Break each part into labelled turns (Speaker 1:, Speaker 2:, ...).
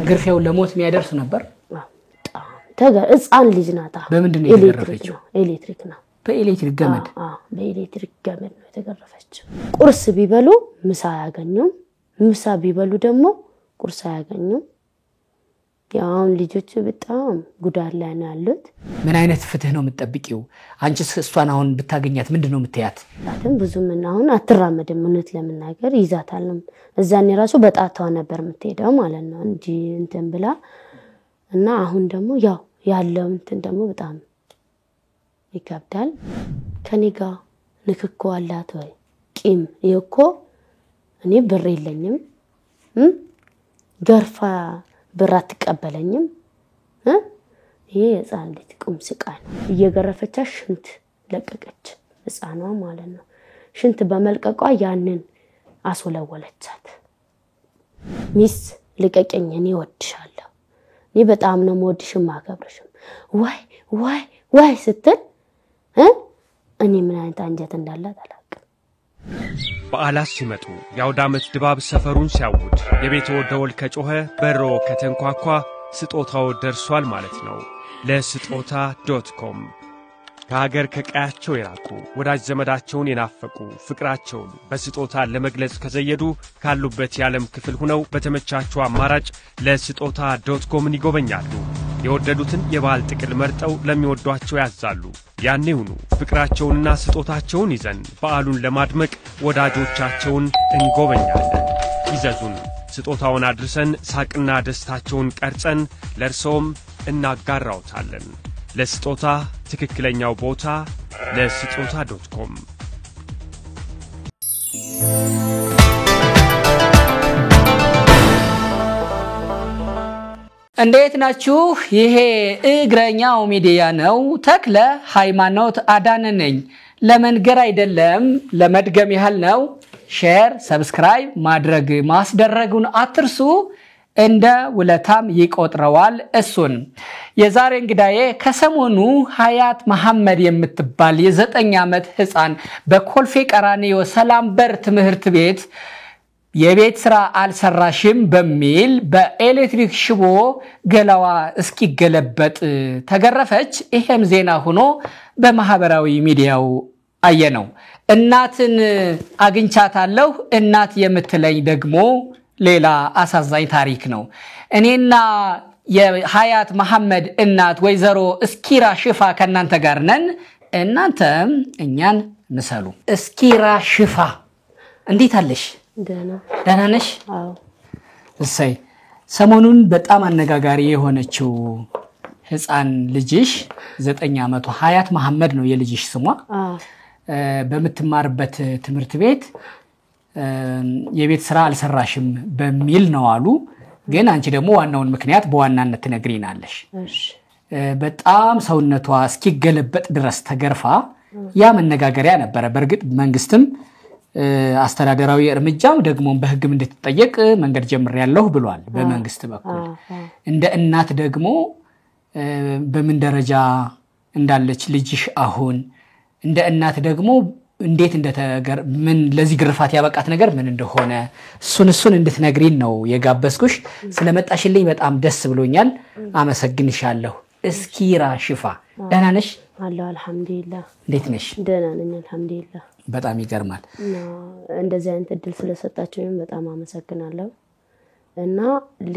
Speaker 1: ግርፊያው ለሞት የሚያደርስ ነበር
Speaker 2: ህፃን ልጅ ናታ
Speaker 1: በምንድነው የተገረፈችው
Speaker 2: ኤሌክትሪክ ነው
Speaker 1: በኤሌክትሪክ ገመድ
Speaker 2: በኤሌክትሪክ ገመድ ነው የተገረፈችው ቁርስ ቢበሉ ምሳ ያገኙም ምሳ ቢበሉ ደግሞ ቁርስ ያገኙም ያው ልጆቹ በጣም ጉዳት ላይ ነው ያሉት
Speaker 1: ምን አይነት ፍትህ ነው የምትጠብቂው አንቺስ እሷን አሁን ብታገኛት ምንድነው የምትያት
Speaker 2: አሁን ብዙም አሁን አትራመድም እውነት ለምናገር ይዛታል እዛኔ ራሱ በጣቷ ነበር የምትሄደው ማለት ነው እንጂ እንትን ብላ እና አሁን ደግሞ ያው ያለው እንትን ደግሞ በጣም ይከብዳል ከኔ ጋር ንክኮ አላት ወይ ቂም ይኮ እኔ ብር የለኝም ገርፋ ብራት ተቀበለኝም ይሄ ህፃን ልጅ ቁም ስቃይ ነው እየገረፈቻ ሽንት ለቀቀች ህፃኗ ማለት ነው ሽንት በመልቀቋ ያንን አስወለወለቻት ሚስ ልቀቀኝ እኔ ወድሻለሁ እኔ በጣም ነው ወድሽ ማከብርሽም ዋይ ስትል እኔ ምን አይነት አንጀት እንዳላት አላውቅም
Speaker 3: በዓላት ሲመጡ ያውዳመት ድባብ ሰፈሩን ሲያውድ የቤቱ ደወል ከጮኸ በሮ ከተንኳኳ ስጦታው ደርሷል ማለት ነው ለስጦታ.com ከሀገር ከቀያቸው የራቁ ወዳጅ ዘመዳቸውን የናፈቁ ፍቅራቸውን በስጦታ ለመግለጽ ከዘየዱ ካሉበት የዓለም ክፍል ሆነው በተመቻቸው አማራጭ ለስጦታ.com ይጎበኛሉ የወደዱትን የባል ጥቅል መርጠው ለሚወዷቸው ያዛሉ ያኔውኑ ፍቅራቸውንና ስጦታቸውን ይዘን በዓሉን ለማድመቅ ወዳጆቻቸውን እንጎበኛለን ይዘዙን ስጦታውን አድርሰን ሳቅና ደስታቸውን ቀርጸን ለርሶም እናጋራውታለን ለስጦታ ትክክለኛው ቦታ ለስጦታ.com
Speaker 1: እንዴት ናችሁ ይሄ እግረኛው ሚዲያ ነው ተክለ ሃይማኖት አዳነ ነኝ ለመንገር አይደለም ለመድገም ያህል ነው ሼር ሰብስክራይብ ማድረግ ማስደረጉን አትርሱ እንደ ውለታም ይቆጥረዋል እሱን የዛሬ እንግዳዬ ከሰሞኑ ሀያት መሐመድ የምትባል የ9 ዓመት ህፃን በኮልፌ ቀራኒዮ ሰላም በር ትምህርት ቤት የቤት ስራ አልሰራሽም በሚል በኤሌክትሪክ ሽቦ ገላዋ እስኪገለበጥ ተገረፈች ይሄም ዜና ሆኖ በማህበራዊ ሚዲያው አየነው እናትን አግኝቻታለሁ እናት የምትለኝ ደግሞ ሌላ አሳዛኝ ታሪክ ነው እኔና የሀያት መሐመድ እናት ወይዘሮ እስኪራ ሽፋ ከናንተ ጋር ነን እናንተም እኛን ምሰሉ እስኪራ ሽፋ እንዴት አለሽ ደህና ነሽ
Speaker 2: አዎ
Speaker 1: እሰይ ሰሞኑን በጣም አነጋጋሪ የሆነችው ህፃን ልጅሽ 9 ዓመቱ ሀያት መሐመድ ነው የልጅሽ ስሟ በመትማርበት ትምህርት ቤት የቤት ስራ አልሰራሽም በሚል ነው አሉ ግን አንቺ ደግሞ ዋናውን ምክንያት በዋናነት ትነግሪናለሽ
Speaker 2: እሺ
Speaker 1: በጣም ሰውነቷ እስኪገለበጥ ድረስ ተገርፋ ያ መነጋገሪያ ነበር በርግጥ መንግስትም አስተዳደራዊ እርምጃው ደግሞ በህግም እንድትጠየቅ መንገድ ጀምር ያለው ብሏል በመንግስት በኩል እንደ እናት ደግሞ በምን ደረጃ እንዳለች ልጅሽ አሁን እንደ እናት ደግሞ እንዴት እንደተገር ምን ለዚህ ግርፋት ያበቃት ነገር ምን እንደሆነ እሱን እንድትነግሪን ነው የጋበስኩሽ ስለመጣሽልኝ በጣም ደስ ብሎኛል አመሰግንሻለሁ እስኪራ ሽፋ ደህና ነሽ
Speaker 2: አላህ አልহামዱሊላህ
Speaker 1: እንዴት ነሽ
Speaker 2: ደህና ነኝ አልহামዱሊላህ
Speaker 1: በጣም ይገርማል
Speaker 2: እንደዚህ አይነት እድል ስለሰጣችሁኝ በጣም አመሰግናለሁ እና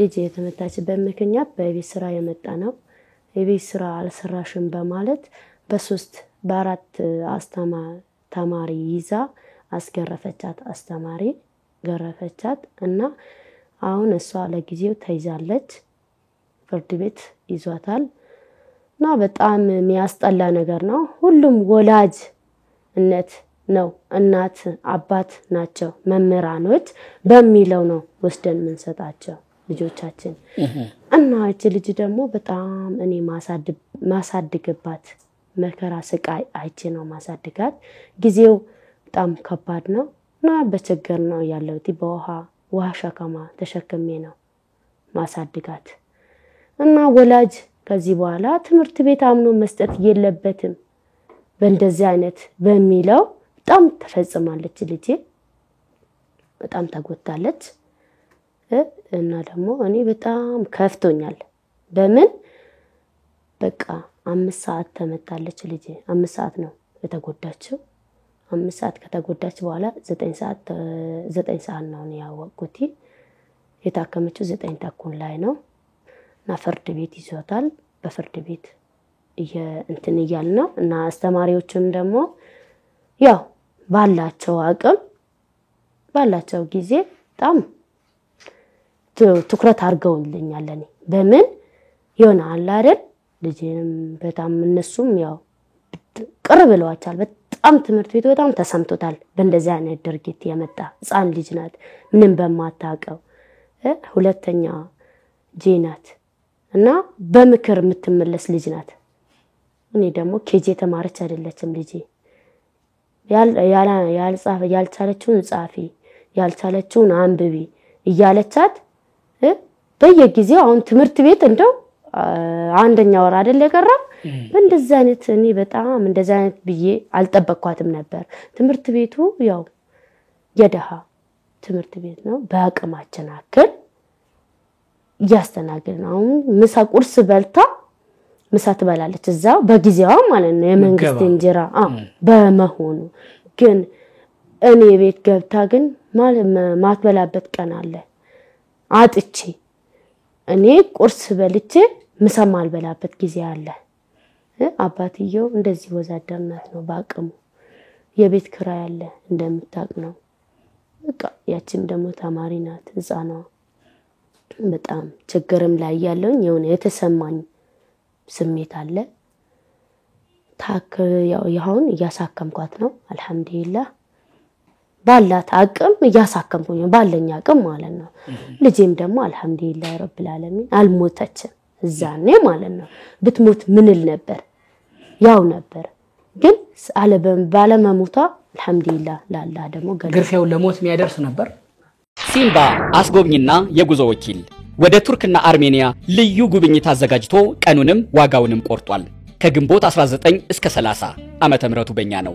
Speaker 2: ልጅ የተመታችበት ምክንያት በቤት ስራ የመጣ ነው የቤት ስራ አልሰራሽም በማለት በ4 ተማሪ ይዛ አስገረፈቻት አስተማሪ ገረፈቻት እና አሁን እሷ ለጊዜው ተይዛለች ፍርድ ቤት ይዟታል እና በጣም የሚያስጠላ ነገር ነው ሁሉም ወላጅ ነው እናት አባት ናቸው መምህራኖች በሚለው ነው ወስደን ምንሰጣቸው ልጆቻችን እና እቺ ልጅ ደግሞ በጣም እኔ ማሳድግባት መከራ ስቃይ አይቼ ነው ማሳድጋት ጊዜው በጣም ከባድ ነው እና በችግር ነው ያለው በውሃ ሸከማ ተሸክሜ ነው ማሳድጋት እና ወላጅ ከዚህ በኋላ ትምህርት ቤት አምኖ መስጠት የለበትም በእንደዚህ አይነት በሚለው በጣም ተፈጽማለች ልጅ በጣም ተጎታለች እና ደግሞ እኔ በጣም ከፍቶኛል በምን በቃ 5 ሰዓት ተመታለች ልጄ 5 ሰዓት ነው የተጎዳችው 5 ሰዓት ከተጎዳች በኋላ 9 ሰዓት ነው ያወቁት የታከመችው 9 ተኩል ላይ ነው እና ፍርድ ቤት ይዞታል በፍርድ ቤት እንትን ይያል ነው እና አስተማሪዎችም ደግሞ ያው ባላቸው አቅም ባላቸው ጊዜ በጣም ትኩረት አድርገውልኛል ለኔ በምን ይሆናል አይደል ልጄንም በጣም እነሱም ያው ቅር ብለዋቻል በጣም ትምህርት ቤቱ በጣም ተሰምቶታል በእንደዚህ አይነት ድርጊት የመጣ ህፃን ልጅ ናት ምንም በማታቀው ሁለተኛ ጄናት እና በምክር የምትመለስ ልጅ ናት እኔ ደግሞ ኬጂ ተማረች አይደለችም ልጄ ያልቻለችውን ጻፊ ያልቻለችውን አንብቢ እያለቻት በየጊዜው አሁን ትምህርት ቤት እንደው አንደኛ ወር አይደል የቀራ እንደዛ አይነት እኔ በጣም እንደዛ አይነት ብዬ አልጠበቅኳትም ነበር ትምህርት ቤቱ ያው የደሃ ትምህርት ቤት ነው በአቅማችን አክል ያስተናግደን አሁን ምሳ ቁርስ በልታ ምሳ ትበላለች እዛው በጊዜዋ ማለት ነው የመንግስት እንጀራ በመሆኑ ግን እኔ ቤት ገብታ ግን ማትበላበት ቀን አለ አጥቼ እኔ ቁርስ በልቼ ምሳ ማልበላበት ጊዜ አለ አባትየው እንደዚህ ወዛደርናት ነው ባቀሙ የቤት ክራይ አለ እንደምታቅ ነው በቃ ያቺም ደግሞ ተማሪ ናት ህፃኗ በጣም ችግርም ላይ ያለውን የሆነ የተሰማኝ ስሜት አለ ታክ ያው ይሁን ያሳከምኳት ነው አልহামዱሊላህ ባላት አቅም ያሳከምኩኝ ባለኛ አቅም ማለት ነው ልጄም ደግሞ አልহামዱሊላህ ረብል ዓለሚን አልሞተችም እዛኔ ማለት ነው ብትሞት ምንል ነበር ያው ነበር ግን ባለመሞቷ አልহামዱሊላህ ላላ ደግሞ
Speaker 1: ግርፊያው ለሞት የሚያደርስ ነበር
Speaker 4: ሲምባ አስጎብኝና የጉዞ ወኪል ወደ ቱርክና አርሜኒያ ልዩ ጉብኝት አዘጋጅቶ ቀኑንም ዋጋውንም ቆርጧል ከግንቦት 19 እስከ 30 ዓመተ ምህረቱ በእኛ ነው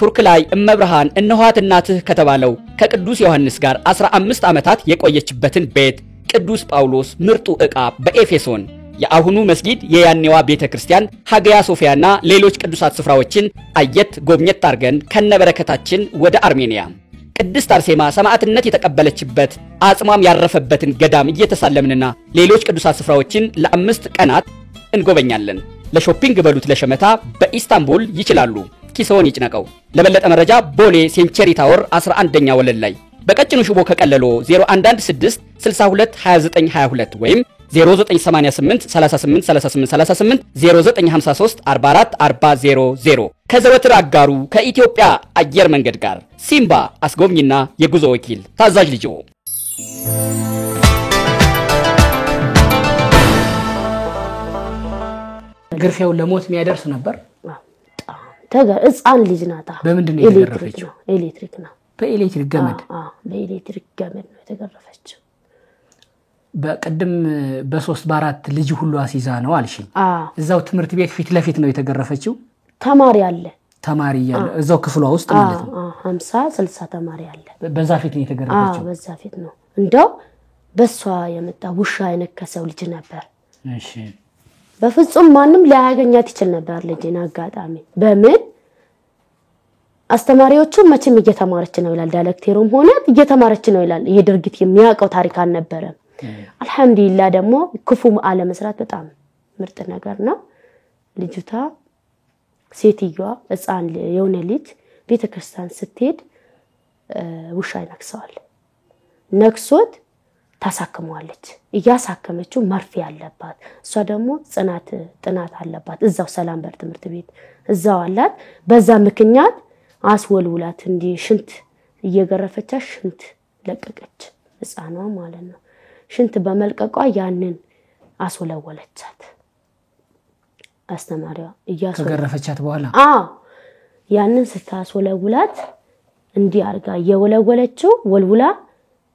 Speaker 4: ቱርክ ላይ እመብርሃን እነኋት እናትህ ከተባለው ከቅዱስ ዮሐንስ ጋር 15 ዓመታት የቆየችበትን ቤት ቅዱስ ጳውሎስ ምርጡ ዕቃ በኤፌሶን የአሁኑ መስጊድ የያኔዋ ቤተክርስቲያን ሀጊያ ሶፊያና ሌሎች ቅዱሳት ስፍራዎችን አየት ጎብኘት አርገን ከነበረከታችን ወደ አርሜኒያ ቅድስት አርሴማ ሰማዕትነት የተቀበለችበት አጽማም ያረፈበትን ገዳም እየተሳለምንና ሌሎች ቅዱሳት ስፍራዎችን ለ5 ቀናት እንጎበኛለን ለሾፒንግ በሉት ለሸመታ በኢስታንቡል ይችላሉ ኪሶን ይጭነቀው ለበለጠ መረጃ ቦሌ ሴንቸሪ ታወር 11ኛ ወለል ላይ በቀጭኑ ሽቦ ከቀለሎ 0116 62 29 22 ወይም 0988 38 38 38 0953 44 400 ከዘወትር አጋሩ ከኢትዮጵያ አየር መንገድ ጋር ሲምባ አስጎብኝና የጉዞ ወኪል ታዛዥ ልጆ
Speaker 1: ግርፊያው ለሞት የሚያደርስ ነበር
Speaker 2: ህፃን ልጅ ናታ
Speaker 1: በምንድን ነው የተገረፈችው
Speaker 2: ኤሌክትሪክ ነው
Speaker 1: በኤሌክትሪክ ገመድ
Speaker 2: በኤሌክትሪክ ገመድ ነው የተገረፈችው
Speaker 1: በቀደም በ3 በ4 ልጅ ሁሉ አሲዛ ነው አልሽኝ እዛው ትምህርት ቤት ፊት ለፊት ነው የተገረፈችው
Speaker 2: ተማሪ አለ
Speaker 1: ተማሪ ያለ እዛው ክፍሏ ውስጥ ማለት ነው
Speaker 2: 50 60 ተማሪ አለ
Speaker 1: በዛ ፊት ነው የተገረፈችው
Speaker 2: በዛ ፊት ነው እንደው በሷ የመጣ ውሻ የነከሰው ልጅ ነበር
Speaker 1: እሺ
Speaker 2: በፍጹም ማንም ሊያገኛት ይችል ነበር ልጅና አጋጣሚ በምን አስተማሪዎቹ መቼም እየተማረች ነው ይላል ዳይሬክተሩም ሆነ እየተማረች ነው ይላል ይሄ ድርጊት የሚያቀው ታሪክ አልነበረ አልহামዱሊላህ ደግሞ ክፉ አለ መስራት በጣም ምርጥ ነገር ነው ልጅቷ ሴትየዋ ህፃን የሆነ ልጅ ቤተክርስቲያን ስትሄድ ውሻ ይነክሰዋል ነክሶት ታሳክመዋለች እያሳከመችው መርፌ አለባት እሷ ደግሞ ጥናት አለባት እዛው ሰላም በር ትምህርት ቤት እዛው አላት በዛ ምክንያት አስወልውላት እንዲ ሽንት እየገረፈቻ ሽንት ለቀቀች ህፃኗ ማለት ነው ሽንት በመልቀቋ ያንን አስወለወለቻት አስተማሪዋ
Speaker 1: ከገረፈቻት በኋላ
Speaker 2: ያንን ስታስወለውላት እንዲ አርጋ የወለወለችው ወልውላ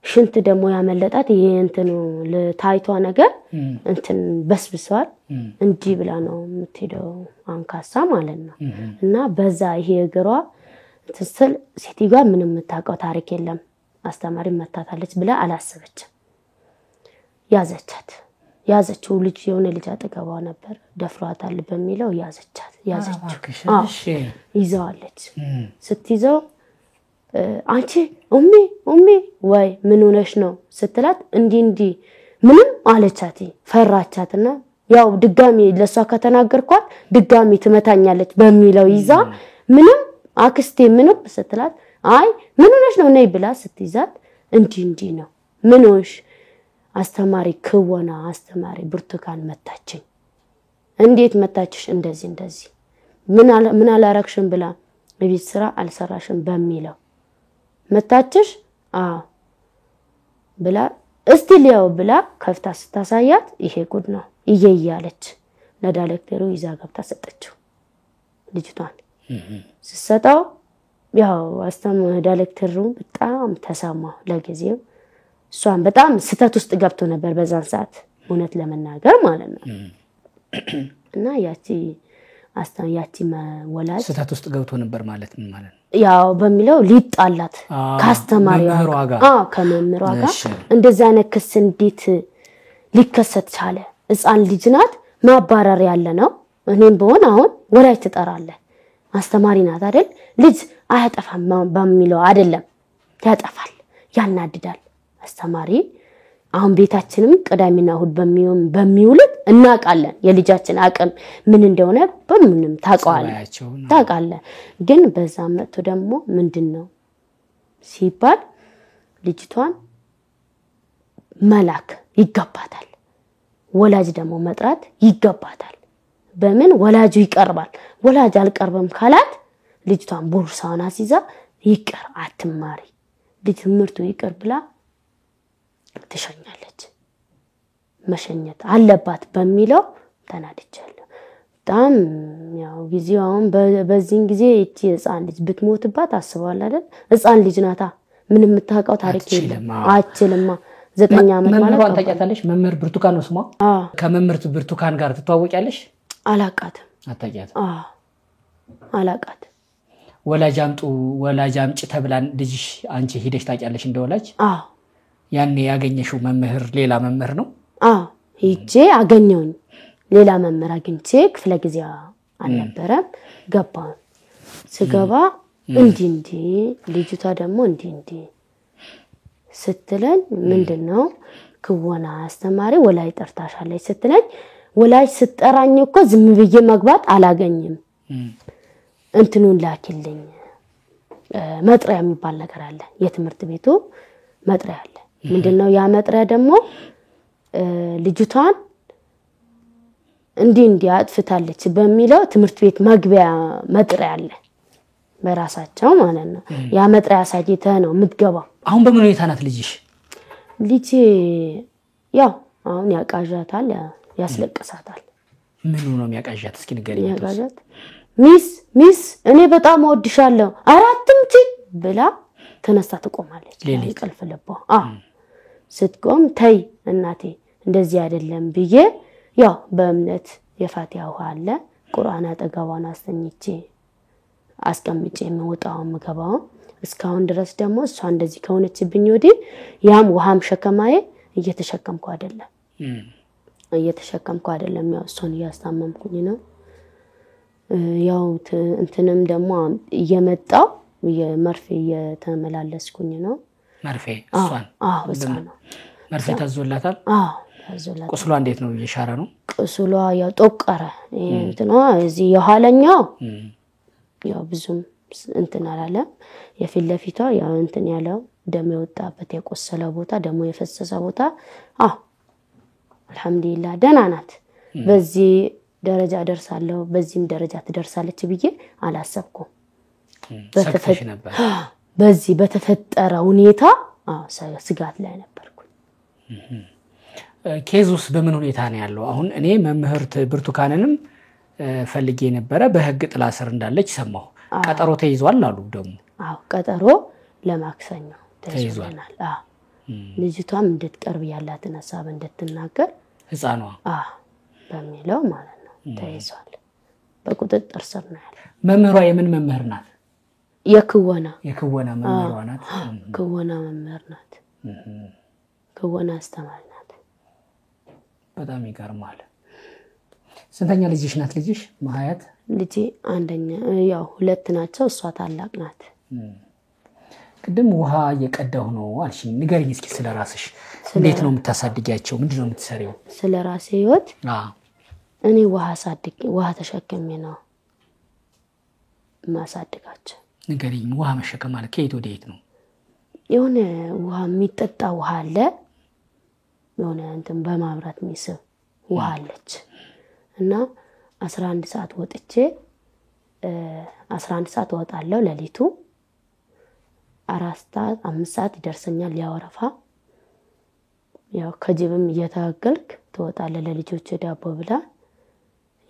Speaker 2: ሽንት ደግሞ ያመለጣት ይሄ እንትኑ ለታይቷ ነገር እንትን በስብሷል እንጂ ብላ ነው የምትሄደው አንካሳ ማለት ነው እና በዛ ይሄ እግሯ ትስል ሴትየዋ ምንም የምታውቀው ታሪክ የለም አስተማሪ መታታለች ብላ አላሰበችም ያዘችው ልጅ የሆነ ልጅ አጠገቧ ነበር ደፍሯታል በሚለው ያዘችው
Speaker 1: እሺ
Speaker 2: ይዛዋለች ስትይዘው አንቺ ኡሚ ወይ ምን ሆነሽ ነው ስትላት እንዲ ምንም አለቻት ፈራቻትና ያው ድጋሚ ለሷ ከተናገርኳት ድጋሚ ትመታኛለች በሚለው ይዛ ምንም አክስቴ ምንም ስትላት አይ ምን ሆነሽ ነው ነይ ብላ ስትይዛት እንዲ ነው ምን ሆነሽ አስተማሪ ክወና አስተማሪ ብርቱካን መታችኝ እንዴት መታችሽ እንደዚህ ምን አላረክሽም ብላ በቤት ስራ አልሰራሽም በሚለው መታችሽ ብላ እስቲ ሊያው ብላ ከፍታ ስታሳያት ይሄ ጉድ ነው ይያያለች ለዳይሬክተሩ ይዛ ገብታ ሰጠችው ልጅቷን ሲሰጣው ያው ዳይሬክተሩ በጣም ተሰማው ለጊዜው እሷን በጣም ስተት ውስጥ ገብቶ ነበር በዛን ሰዓት እውነት ለመናገር ማለት ነው እና ያቺ ወላጅ
Speaker 1: ስተት ውስጥ ገብቶ ነበር ማለት ምን ማለት ነው
Speaker 2: ያው በሚለው ሊጣላት ካስተማሪዋ ከመምህሯ ጋር እንደዛ አይነት ክስ እንዴት ሊከሰት ቻለ ህፃን ልጅ ናት ማባረር ያለ ነው እኔም በሆነ አሁን ወላጅ ትጠራለ አስተማሪ ናት አይደል ልጅ አያጠፋም በሚለው አይደለም ያጠፋል ያናድዳል አስተማሪ አሁን ቤታችንም ቅዳሜና እሁድ በሚውልት እናቃለን የልጃችን አቅም ምን እንደሆነ በምንም ታቃለ ግን በዛ መጥቶ ደግሞ ምንድነው ሲባል ልጅቷን መላክ ይገባታል ወላጅ ደግሞ መጥራት ይገባታል በምን ወላጁ ይቀርባል ወላጅ አልቀርበም ካላት ልጅቷን ቦርሳዋን አስይዛ ይቀር አትማሪ ልጅ ትምህርቱ ይቀር ብላ ተሸኛለች መሸኘት አለባት በሚለው ተናድቻለሁ በጣም ያው ጊዜውን በዚህን ጊዜ እቺ ህፃን ልጅ ብትሞትባት አስባለሁ አይደል ህፃን ልጅ ናታ ምንም የምታውቀው ታሪክ የለም አችልማ 9 ዓመት ማለት
Speaker 1: መምህሯን ታውቂያታለሽ መምህር ብርቱካን ነው ስሟ ከመምህርት ብርቱካን ጋር ትተዋወቂያለሽ
Speaker 2: አላቃትም
Speaker 1: አታውቂያትም
Speaker 2: አላቃት
Speaker 1: ወላጅ አምጪ ተብላን ልጅሽ አንቺ ሄደሽ ታውቂያለሽ እንደወላጅ ያኔ ያገኘሽው መምህር ሌላ መምህር ነው
Speaker 2: ሂጄ አገኘውኝ ሌላ መምህር አግኝቼ ክፍለ ጊዜ አልነበረም ገባን ስገባ እንዲ ልጅቷ ደግሞ እንዲ ስትለኝ ምንድነው ክወና አስተማሪ ወላጅ ጠርታሻለች ስትለኝ ወላጅ ስትጠራኝ እኮ ዝም ብዬ መግባት አላገኝም እንትኑን ላኪልኝ መጥሪያ የሚባል ነገር አለ የትምህርት ቤቱ መጥሪያ አለ ምንድነው ያ መጥሪያ ደግሞ ልጅቷን እንዲ አጥፍታለች በሚለው ትምህርት ቤት መግቢያ መጥሪያ አለ በራሳቸው ማለት ነው ያ መጥሪያ ሳይተ ነው የምትገባው
Speaker 1: አሁን በምን ሁኔታ ናት ልጅሽ
Speaker 2: ልጅ ያው አሁን ያቃዣታል ያስለቅሳታል
Speaker 3: ምን ነው የሚያቃዣት እስኪ ንገሪኝ
Speaker 2: ያቃዣት ሚስ እኔ በጣም ወድሻለሁ አራትምጪ ብላ ተነስታ ትቆማለች ለቀልፍ ለባ ስትቆም ተይ እናቴ እንደዚህ አይደለም ብዬ ያው በእምነት የፋቲሃ ውሃ አለ ቁርአን አጠገቧን አስቀምጬ የምወጣው ምገባው እስካሁን ድረስ ደግሞ እሷ እንደዚህ ከሆነችብኝ ወዲህ ያም ውሃም ሸከማዬ እየተሸከምኩ አይደለም ያው እሷን ያስታመምኩኝ ነው ያው እንትንም ደግሞ እየመጣው የመርፌ እየተመላለስኩኝ ነው
Speaker 1: መርፌ እሷን ነው መርፌ ታዞላታል ታዞላታል ቁስሏ እንዴት ነው እየሻረ ነው
Speaker 2: ቁስሏ ያው ጦቀረ እንትኗ እዚህ የኋለኛው ያው ብዙም እንትን አላለ የፊት ለፊቷ ያው እንትን ያለው ደም የወጣበት የቆሰለ ቦታ ደሞ የፈሰሰ ቦታ አልহামዱሊላህ ደህና ናት በዚህ ደረጃ ደርሳለሁ በዚህም ደረጃ ትደርሳለች ብዬ አላሰብኩም
Speaker 1: ሰክተሽ ነበር
Speaker 2: በዚህ በተፈጠረ ሁኔታ ስጋት ላይ ነበርኩ
Speaker 1: ኬዙስ በምን ሁኔታ ነው ያለው አሁን እኔ መምህርት ብርቱካንንም ፈልጌ ነበር በህግ ጥላ ስር እንዳለች ሰማሁ ቀጠሮ ተይዟል አሉ ደግሞ
Speaker 2: ቀጠሮ ለማክሰኞ ተይዟል ልጅቷም እንድትቀርብ ያላትን ሐሳብ እንድትናገር
Speaker 1: ህፃኗ
Speaker 2: በሚለው ማለት ነው ተይዟል በቁጥጥር ስር ነው ያለው
Speaker 1: መምህሯ የምን መምህር ናት
Speaker 2: የክወና
Speaker 1: መምህሯ ናት
Speaker 2: ክወና መምህር ናት ክወና አስተማሪ ናት
Speaker 1: በጣም ይገርማል ስንተኛ ልጅሽ ናት ልጅሽ ማህያት
Speaker 2: ልጄ አንደኛ ያው ሁለት ናቸው እሷ ታላቅ ናት
Speaker 1: ቅድም ውሃ እየቀዳሁ ነው አልሽኝ ንገሪኝ እስኪ ስለራስሽ እንዴት ነው የምታሳድጊያቸው ምንድነው የምትሰሪው
Speaker 2: ስለራሴ ህይወት እኔ ውሃ ተሸክሜ ነው ማሳድጋቸው
Speaker 1: ንገሪኝ ውሃ መሸከም ማለት ከየት ወደ የት ነው
Speaker 2: የሆነ ውሃ የሚጠጣ ውሃ አለ የሆነ እንትን በማብራት የሚስብ ውሃ አለች እና 11 ሰዓት ወጥቼ 11 ሰዓት ወጣለሁ ለሊቱ 4 ሰዓት 5 ሰዓት ይደርሰኛል ያወረፋ ያው ከጅብም እየታገልክ ትወጣለህ ለልጆች ዳቦ ብላ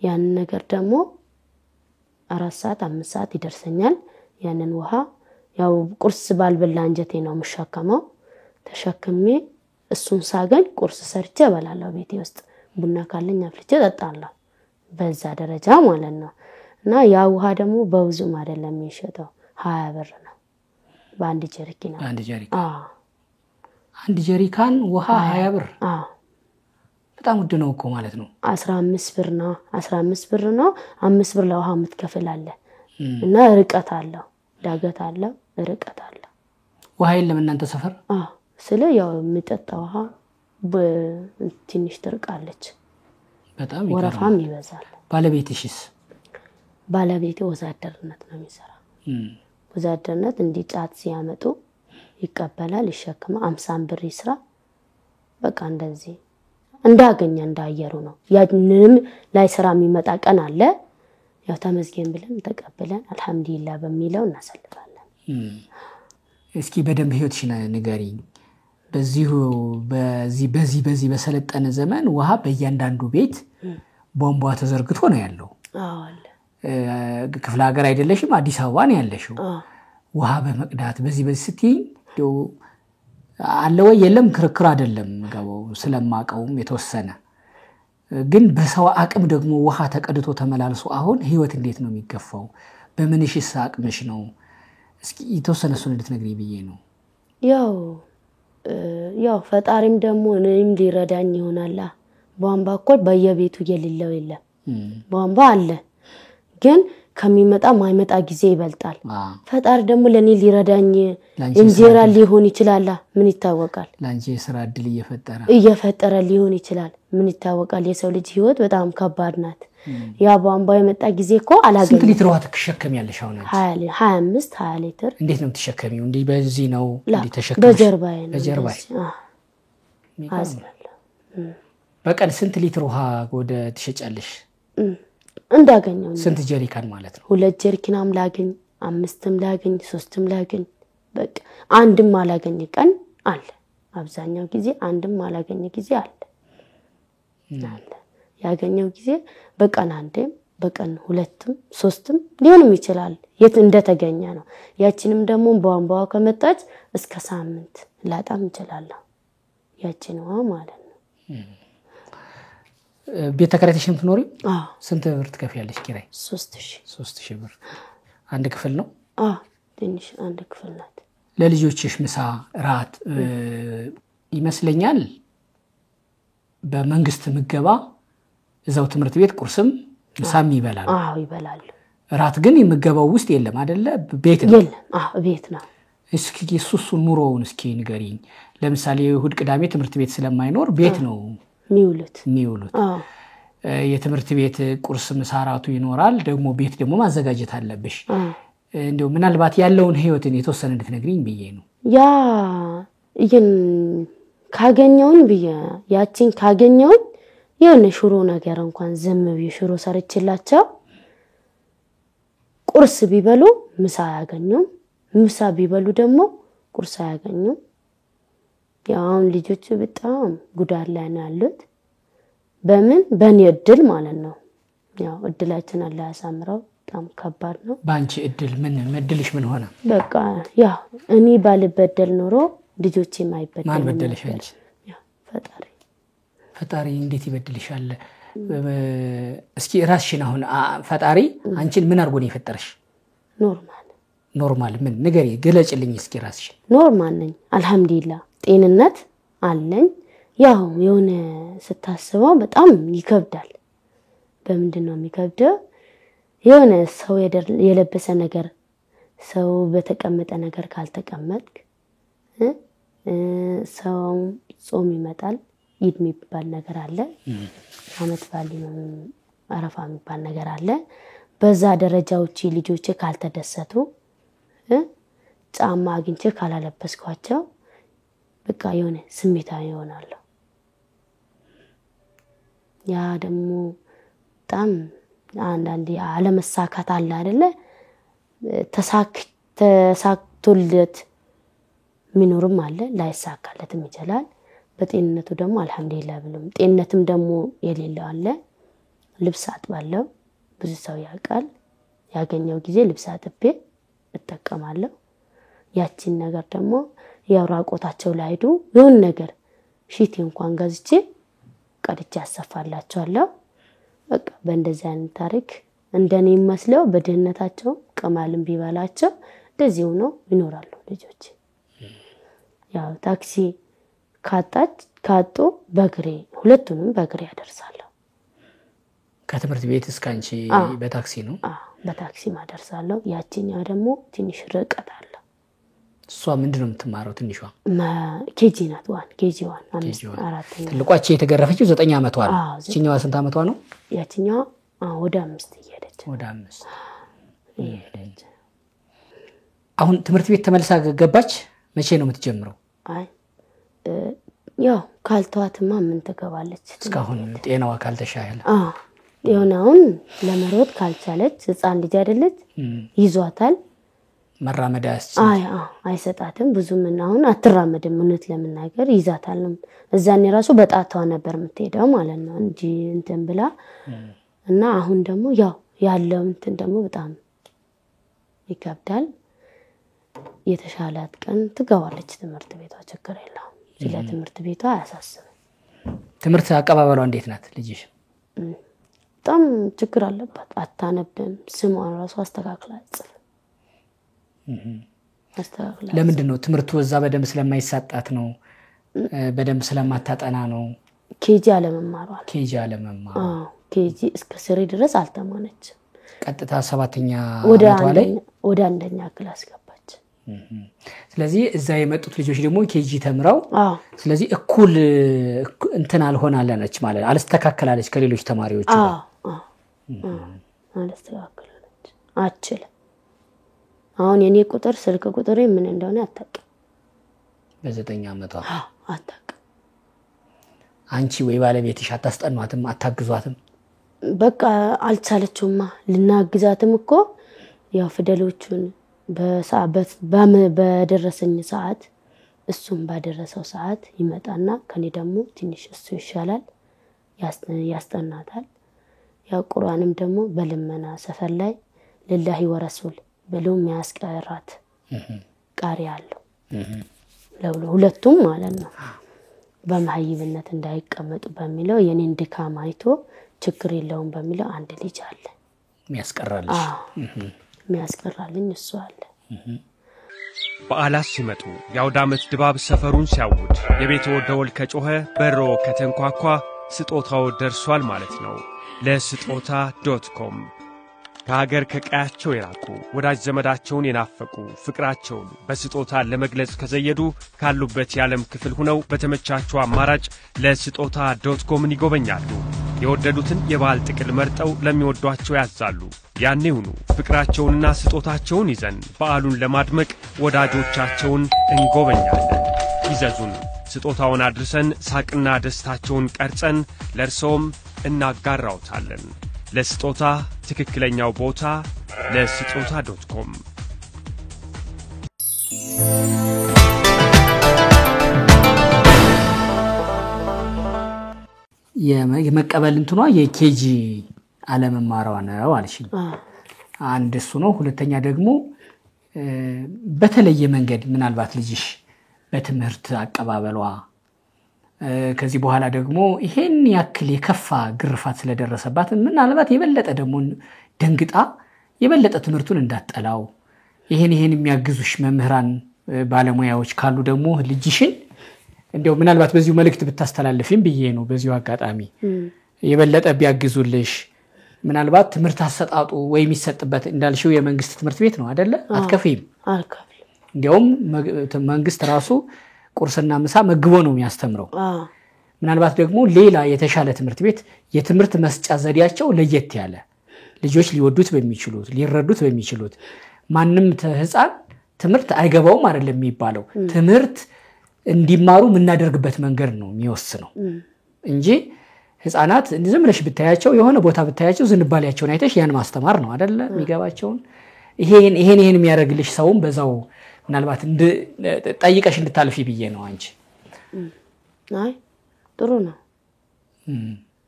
Speaker 2: ያን ነገር ደግሞ 4 ሰዓት 5 ሰዓት ይደርሰኛል ያንን ውሃ ያው ቁርስ ባልበላ አንጀቴ ነው መሸከመው ተሸክሜ እሱን ሳገኝ ቁርስ ሰርቼ እበላለሁ ቤቴ ውስጥ ቡና ካለኝ አፍልቼ እጠጣለሁ በዛ ደረጃ ማለት ነው እና ያ ውሃ ደግሞ በውዙም አይደለም የሚሸጠው 20 ብር ነው በአንድ ጀሪካን
Speaker 1: አንድ ጀሪካን ውሃ 20 ብር በጣም ውድ ነው እኮ ማለት ነው
Speaker 2: 15 ብር ነው 15 ብር ነው 5 ብር ለውሃ የምትከፍላለ እና ርቀት አለው ዳገት አለው ርቀት አለው
Speaker 1: ውሃ የለም እናንተ ሰፈር
Speaker 2: ስለ ያው የሚጠጣ ውሃ በትንሽ ትርቃለች
Speaker 1: በጣም
Speaker 2: ወረፋም ይበዛል
Speaker 1: ባለቤትሽስ
Speaker 2: ባለቤቴ ወዛደርነት ነው የሚሰራ ወዛደርነት እንዲጫት ሲያመጡ ይቀበላል ይሸከማ 50 ብር ይስራ በቃ እንደዚህ እንዳገኘ እንዳየሩ ነው ያንንም ላይ ስራ የሚመጣ ቀን አለ ያው ተመስገን ብለን ተቀበለን አልহামዱሊላህ በሚለው እናሰልፋለን
Speaker 1: እስኪ በደንብ ህይወትሽን ንገሪኝ በዚህ በሰለጠነ ዘመን ውሃ በእያንዳንዱ ቤት ቦምቧ ተዘርግቶ ነው ያለው
Speaker 2: አለ
Speaker 1: ክፍለ ሀገር አይደለሽም አዲስ አበባ ነው ያለሽው ውሃ በመቅዳት በዚህ ስትይ አለ ወይ የለም ክርክር አይደለም ገባው ስለማቀውም የተወሰነ ግን በሰው አቅም ደግሞ ውሃ ተቀድቶ ተመላልሶ አሁን ህይወት እንዴት ነው የሚገፋው በምንሽስ አቅምሽ ነው እስኪ የተወሰነ እሱን እንድትነግሪ ብዬ ነው ያው ፈጣሪም ደግሞ እኔም ሊረዳኝ ይሆናል ቧንቧ እኮ በየቤቱ የሌለው የለም ቧንቧ አለ ግን ከሚመጣ ማይመጣ ጊዜ ይበልጣል ፈጣሪ ደግሞ ለኔ ሊረዳኝ እንጀራ ሊሆን ይችላል ምን ይታወቃል ላንቺ ስራ እድል
Speaker 2: እየፈጠረ ሊሆን ይችላል ምን ይታወቃል የሰው ልጅ ህይወት በጣም ከባድ ናት ያ ቧንቧ የመጣ ጊዜ እኮ አላገኘ
Speaker 1: ስንት ሊትር ውሃ ትሸከሚያለሽ አሁን
Speaker 2: 25 ሊትር
Speaker 1: እንዴት ነው ትሸከሚው እንዴ በዚህ ነው እንዴ ተሸከምሽ
Speaker 2: በጀርባዬ
Speaker 1: በቀን ስንት ሊትር ውሃ ወደ ትሸጫለሽ
Speaker 2: እንዳገኘው
Speaker 1: ስንት ጀሪካን ማለት ነው
Speaker 2: 2 ጀሪካንም ላገኝ 5ም ላገኝ 3ም ላገኝ በቃ አንድም አላገኝ ቀን አለ አብዛኛው ጊዜ አንድም አላገኝ ጊዜ አለ ያገኘው ጊዜ በቀን አንዴም በቀን 2ም 3ም ሊሆንም ይችላል የት እንደተገኘ ነው ያቺንም ደግሞ ቧንቧው ከመጣች እስከ ሳምንት ላጣም ይችላል ያቺንዋ ማለት ነው
Speaker 1: ቤት ተከራይተሽም ትኖሪ ስንት ብር ትከፍያለሽ ኪራይ 3000 ብር አንድ ክፍል ነው
Speaker 2: ትንሽ አንድ ክፍል ናት
Speaker 1: ለልጆችሽ ምሳ ራት ይመስለኛል በመንግስት ምገባ እዛው ትምርት ቤት ቁርስም ምሳም ይበላል
Speaker 2: ይበላል
Speaker 1: ራት ግን የምገባው ውስጥ የለም አይደለ ቤት ነው
Speaker 2: የለም ቤት ነው
Speaker 1: እስኪ እሱሱ ኑሮውን እስኪ ንገሪኝ ለምሳሌ እሁድ ቅዳሜ ትምርት ቤት ስለማይኖር ቤት ነው ሚውሉት የትምርት ቤት ቁርስ ምሳራቱ ይኖራል ደግሞ ቤት ደግሞ ማዘጋጀት አለብሽ እንደው ምናልባት ያለውን ህይወትን የተወሰነ እንድትነግሪኝ ብዬ ነው
Speaker 2: ያ ይሄን ካገኘውን ብዬ ያቺን ካገኘውን የሆነ ሽሮ ነገር እንኳን ዝም ብዬ ሽሮ ሰርችላቸው ቁርስ ቢበሉ ምሳ ያገኙም ምሳ ቢበሉ ደግሞ ቁርስ ያገኙ ያው ልጆቹ በጣም ጉዳት ላይ ነው ያሉት በምን በኔ እድል ማለት ነው ያው እድላችን አለ ያሳምረው በጣም ከባድ ነው
Speaker 1: ባንቺ እድል ምን መድልሽ ምን ሆነ
Speaker 2: በቃ ያው እኔ ባልበደል ኖሮ ልጆቼ ማይበደል
Speaker 1: ማን በደልሽ አንቺ
Speaker 2: ያው ፈጣሪ
Speaker 1: እንዴት ይበድልሻል እስኪ ራስሽን አሁን ፈጣሪ አንቺን ምን አርጎ ነው የፈጠረሽ ኖርማል ምን ንገሪ ገለጭልኝ እስኪ ራስሽን
Speaker 2: ኖርማል ነኝ አልহামዱሊላህ ጤንነት አለኝ ያው የሆነ ስታስበው በጣም ይከብዳል በምንድነው የሚከብደው የሆነ ሰው የለበሰ ነገር ሰው በተቀመጠ ነገር ካልተቀመጥክ ሰው ጾም ይመጣል ኢድ የሚባል ነገር አለ አመት ባሊ ነው አረፋ የሚባል ነገር አለ በዛ ደረጃዎች ልጆች ካልተደሰቱ ጫማ አግኝቼ ካላለበስኳቸው በቃ የሆነ ስሜታዊ ይሆናሉ ያ ደግሞ በጣም አንዳንዴ አለመሳካት አለ አይደለ ተሳክቶለት ምንኖርም አለ ላይሳካለትም ይችላል በጤንነቱ ደግሞ አልহামዱሊላህ ብሎም ጤንነትም ደግሞ የሌለው አለ ልብስ አጥባለሁ ብዙ ሰው ያውቃል ያገኘው ጊዜ ልብስ አጥቤ እጠቀማለሁ ያቺን ነገር ደግሞ ያውራቆታቸው ላይዱ የሆነ ነገር ሺቲ እንኳን ጋዝቼ ቀድቼ አሰፋላቸዋለሁ በቃ በእንደዚህ አይነት ታሪክ እንደኔ መስለው በደህነታቸው ቀማልም ቢባላቸው እንደዚህ ሆኖ ይኖራሉ ልጆች ያው ታክሲ ካጡ በግሬ ሁለቱንም በግሬ ያደርሳለሁ
Speaker 1: ከትምህርት ቤት እስካንቺ በታክሲ ነው
Speaker 2: በታክሲ ማደርሳለሁ ያቺኛው ደግሞ ትንሽ ርቀት አለ
Speaker 1: እሷ ምንድነው የምትማረው ትንሿ
Speaker 2: ኬጂ ናት ዋን ኬጂ ዋን 4ኛ
Speaker 1: ትልቋች የተገረፈችው 9 አመቷ ነው እቺኛዋ ስንት አመቷ ነው
Speaker 2: ያቺኛው ወደ 5 እየሄደች
Speaker 1: ወደ 5 እየሄደች አሁን ትምህርት ቤት ተመልሳ ገባች መቼ ነው የምትጀምረው
Speaker 2: አይ ያው ካልተዋትማ ምን ተገባለች
Speaker 1: እስካሁን ጤናዋ ካልተሻለ
Speaker 2: የሆነውን ለመሮጥ ካልቻለች ህፃን ልጅ አይደለች ይዟታል
Speaker 1: መራመዳስ
Speaker 2: አይሰጣትም ብዙም እናውን አትራመድም እውነት ለምናገር ይዛታል እዛኔ ራሱ በጣቷ ነበር የምትሄደው ማለት ነው እንጂ እንትን ብላ እና አሁን ደግሞ ያው ያለው እንትን ደግሞ በጣም ይከብዳል የተሻላት ቀን ትገባለች ትምህርት ቤቷ ችግር የለውም ስለ ትምህርት ቤቷ አያሳስብም
Speaker 1: ትምህርት አቀባበሏ እንዴት ናት ልጅሽ
Speaker 2: በጣም ችግር አለባት አታነብም ስሟን ራሱ አስተካክላ ጽፍ አስተካክላ
Speaker 1: ለምንድን ነው ትምህርቱ እዛ በደንብ ስለማይሳጣት ነው በደንብ ስለማታጠና ነው
Speaker 2: ኬጂ አለመማሯ ኬጂ እስከ ስሪ ድረስ አልተማነች
Speaker 1: ቀጥታ 7ኛ አመቷ ላይ
Speaker 2: ወደ አንደኛ ክላስ ገባች
Speaker 1: ስለዚህ እዛ የመጡት ልጆች ደግሞ ኬጂ ተምራው ስለዚህ እኩል እንትን አልሆናለች ማለት አልስተካከላለች ከሌሎች ተማሪዎች ጋር
Speaker 2: አልስተካከላለች አችለ አሁን የኔ ቁጥር ስልክ ቁጥሬ ምን እንደሆነ አታውቅም
Speaker 1: በ9 አመቷ
Speaker 2: አታውቅም
Speaker 1: አንቺ ወይ ባለቤትሽ አታስጠኗትም አታግዟትም
Speaker 2: በቃ አልቻለችውማ ልናግዛትም እኮ ያው ፊደሎቹን በሰዓት በደረሰኝ ሰዓት እሱም ባደረሰው ሰዓት ይመጣና ከኔ ደግሞ ትንሽ እሱ ይሻላል ያስጠናታል ያው ቁርአንም ደግሞ በልመና ሰፈር ላይ ለላሂ ወረሱል ብሎም ያስቀራት ቃሪ አለው ለሁለቱም ማለት ነው በማህይብነት እንዳይቀመጡ በሚለው የኔን ድካም አይቶ ችግር የለውም በሚለው አንድ ልጅ አለ የሚያስቀራልኝ እሱ አለ
Speaker 5: በዓላት ሲመጡ ያውዳመት ድባብ ሰፈሩን ሲያውድ የቤትዎ ደወል ከጮኸ በሮ ከተንኳኳ ስጦታው ደርሷል ማለት ነው ለስጦታ.com ከሀገር ከቀያቸው የራቁ ወዳጅ ዘመዳቸውን የናፈቁ ፍቅራቸውን በስጦታ ለመግለጽ ከዘየዱ ካሉበት የዓለም ክፍል ሆነው በተመቻቸው አማራጭ ለስጦታ.com ይጎበኛሉ የወደዱትን የባል ጥቅል መርጠው ለሚወዷቸው ያዛሉ ያኔውኑ ፍቅራቸውንና ስጦታቸውን ይዘን በዓሉን ለማድመቅ ወዳጆቻቸውን እንጎበኛለን ይዘዙን ስጦታውን አድርሰን ሳቅና ደስታቸውን ቀርጸን ለርሶም እናጋራውታለን ለስጦታ ትክክለኛው ቦታ ለስጦታ.com
Speaker 1: የመቀበል እንትኗ የኬጂ አለመማሯ ነው አልሽኝ አንድ እሱ ነው ሁለተኛ ደግሞ በተለየ መንገድ ምናልባት ልጅሽ በትምህርት አቀባበሏ ከዚህ በኋላ ደግሞ ይሄን ያክል የከፋ ግርፋት ስለደረሰባት ምናልባት የበለጠ ደግሞ ደንግጣ የበለጠ ትምህርቱን እንዳጠላው ይሄን የሚያግዙሽ መምህራን ባለሙያዎች ካሉ ደግሞ ልጅሽን እንደው ምናልባት በዚሁ መልእክት ብታስተላልፊም ብዬ ነው በዚሁ አጋጣሚ የበለጠ ቢያግዙልሽ ምናልባት ትምህርት አሰጣጡ ወይ የሚሰጥበት እንዳልሽው የመንግስት ትምህርት ቤት ነው አይደለ አትከፍይም
Speaker 2: አልከፍልም
Speaker 1: እንደውም መንግስት ራሱ ቁርስና ምሳ መግቦ ነው የሚያስተምረው ምናልባት ደግሞ ሌላ የተሻለ ትምህርት ቤት የትምህርት መስጫ ዘዴያቸው ለየት ያለ ልጆች ሊወዱት በሚችሉት ሊረዱት በሚችሉት ማንም ህፃን ትምህርት አይገባውም አይደለም የሚባለው ትምህርት እንዲማሩ ምናደርግበት መንገድ ነው የሚወስነው እንጂ ህፃናት ዝም ብለሽ ብታያቸው የሆነ ቦታ ብታያቸው ዝንባሌያቸውን አይተሽ ያን ማስተማር ነው አይደለ የሚገባቸው ይሄን የሚያደርግልሽ ሰውም በዛው ምናልባት ጠይቀሽ እንድታልፊ ብዬ ነው አንቺ
Speaker 2: አይ ጥሩ ነው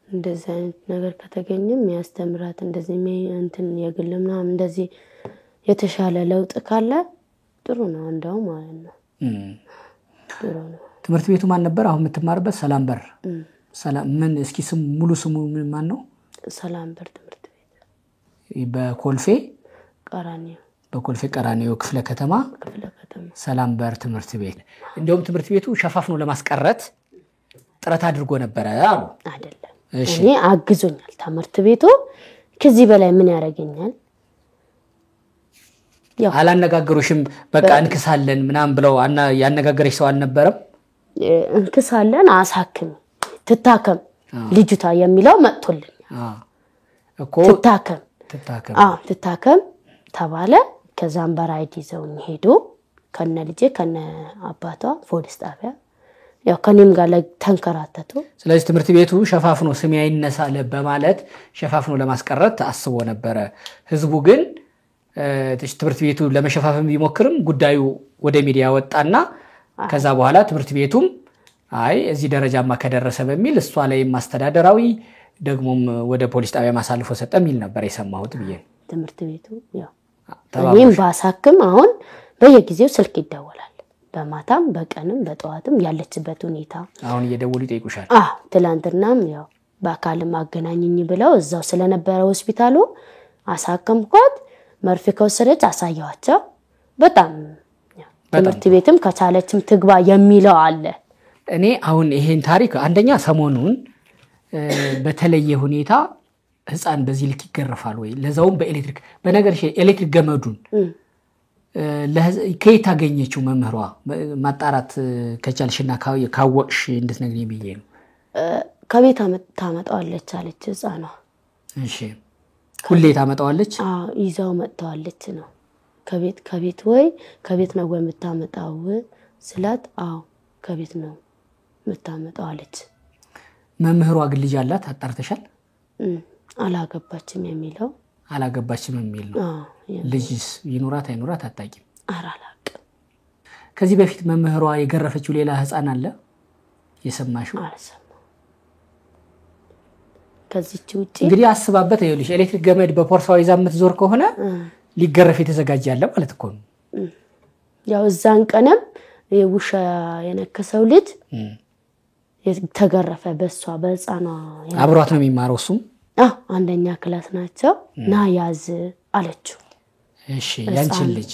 Speaker 2: እንደዚህ አይነት ነገር ከተገኘም ያስተምራት እንደዚህ እንትን የግልምና እንደዚህ የተሻለ ለውጥ ካለ ጥሩ ነው እንደው ማለት ነው ጥሩ ነው
Speaker 1: ትምህርት ቤቱ ማን ነበር አሁን የምትማርበት ሰላምበር ሰላም ምን እስኪ ስም ሙሉ ስሙ ማን ነው
Speaker 2: ሰላምበር ትምህርት ቤት
Speaker 1: በኮልፌ ቀራኒዮ ክፍለ ከተማ ሰላምበር ትምህርት ቤት እንደውም ትምህርት ቤቱ ሸፋፍኖ ለማስቀረት ጥረት አድርጎ ነበር አሉ
Speaker 2: አይደለም እኔ አግዞኛል ትምህርት ቤቱ ከዚህ በላይ ምን ያረጋኛል
Speaker 1: ያው አላነጋገሩሽም በቃ እንክሳለን ምናም ብለው ያነጋገረሽ ሰው አልነበረም
Speaker 2: እንክሳለን አሳክም ትታከም ልጅቷ የሚለው መጥቶልኝ
Speaker 1: እኮ
Speaker 2: ትታከም ተባለ ከዛም በራይድ ይዘውኝ ሄዶ ከነ ልጄ ከነ አባቷ ፖሊስ ጣቢያ ያው ከኔም ጋር ተንከራተቱ
Speaker 1: ስለዚህ ትምህርት ቤቱ ሸፋፍኖ ስም ያይነሳለ በማለት ሸፋፍኖ ለማስቀረት አስቦ ነበር ህዝቡ ግን ትምህርት ቤቱ ለመሸፋፈን ቢሞክርም ጉዳዩ ወደ ሚዲያ ወጣና ከዛ በኋላ ትምህርት ቤቱም አይ እዚህ ደረጃማ ከደረሰ በሚል እሷ ላይ ማስተዳደራዊ ደግሞም ወደ ፖሊስ ጣቢያ ማሳልፎ ሰጠ ሚል ነበር የሰማሁት ብዬ
Speaker 2: ትምህርት ቤቱ ያው እኔም ባሳክም አሁን በየጊዜው ስልክ ይደወላል በማታም በቀንም በጠዋትም ያለችበት ሁኔታ
Speaker 1: አሁን እየደወሉ ይጠይቁሻል
Speaker 2: ትላንትናም ያው በአካልም አገናኝኝ ብለው እዛው ስለነበረ ሆስፒታሉ አሳከምኳት መርፌ ከወሰደች አሳያቸው በጣም ትምህርት ቤትም ከቻለችም ትግባ የሚለው አለ
Speaker 1: እኔ አሁን ይሄን ታሪክ አንደኛ ሰሞኑን በተለየ ሁኔታ ህፃን በዚህ ልክ ይገረፋል ወይ ለዛውም በኤሌክትሪክ በነገርሽ ኤሌክትሪክ ገመዱን ከየት አገኘችው መምህሯ ማጣራት ከቻልሽና ካወቅሽ እንድትነግሪኝ ብዬ ነው
Speaker 2: ከቤት ታመጣዋለች አለች ህፃኗ
Speaker 1: እሺ ሁሌ ታመጣዋለች
Speaker 2: ይዛው መጣዋለች ነው ከቤት ወይ ከቤት ነው ወይ የምታመጣው ስላት ከቤት ነው የምታመጣዋለች
Speaker 1: መምህሯ ግን ልጅ አላት አጣርተሻል
Speaker 2: አላገባችም የሚለው
Speaker 1: አላገባችም የሚል ነው ልጅስ ይኖራት አይኖራት አጣቂም
Speaker 2: አራላቅ
Speaker 1: ከዚህ በፊት መምህሯ የገረፈችው ሌላ ህፃን አለ የሰማሽው
Speaker 2: አልሰማም ከዚህች ውጪ
Speaker 1: እንግዲህ አስባበት ይኸውልሽ ኤሌክትሪክ ገመድ በፖርሳው ይዛ የምትዞር ከሆነ ሊገረፍ የተዘጋጀ ያለ ማለት እኮ ነው
Speaker 2: ያው እዛን ቀንም የውሻ የነከሰው ልጅ ተገረፈ በሷ በህፃኗ
Speaker 1: አብሯት ነው የሚማረው እሱም
Speaker 2: አንደኛ ክላስ ናቸው ና ያዝ አለችው
Speaker 1: እሺ ያንቺን ልጅ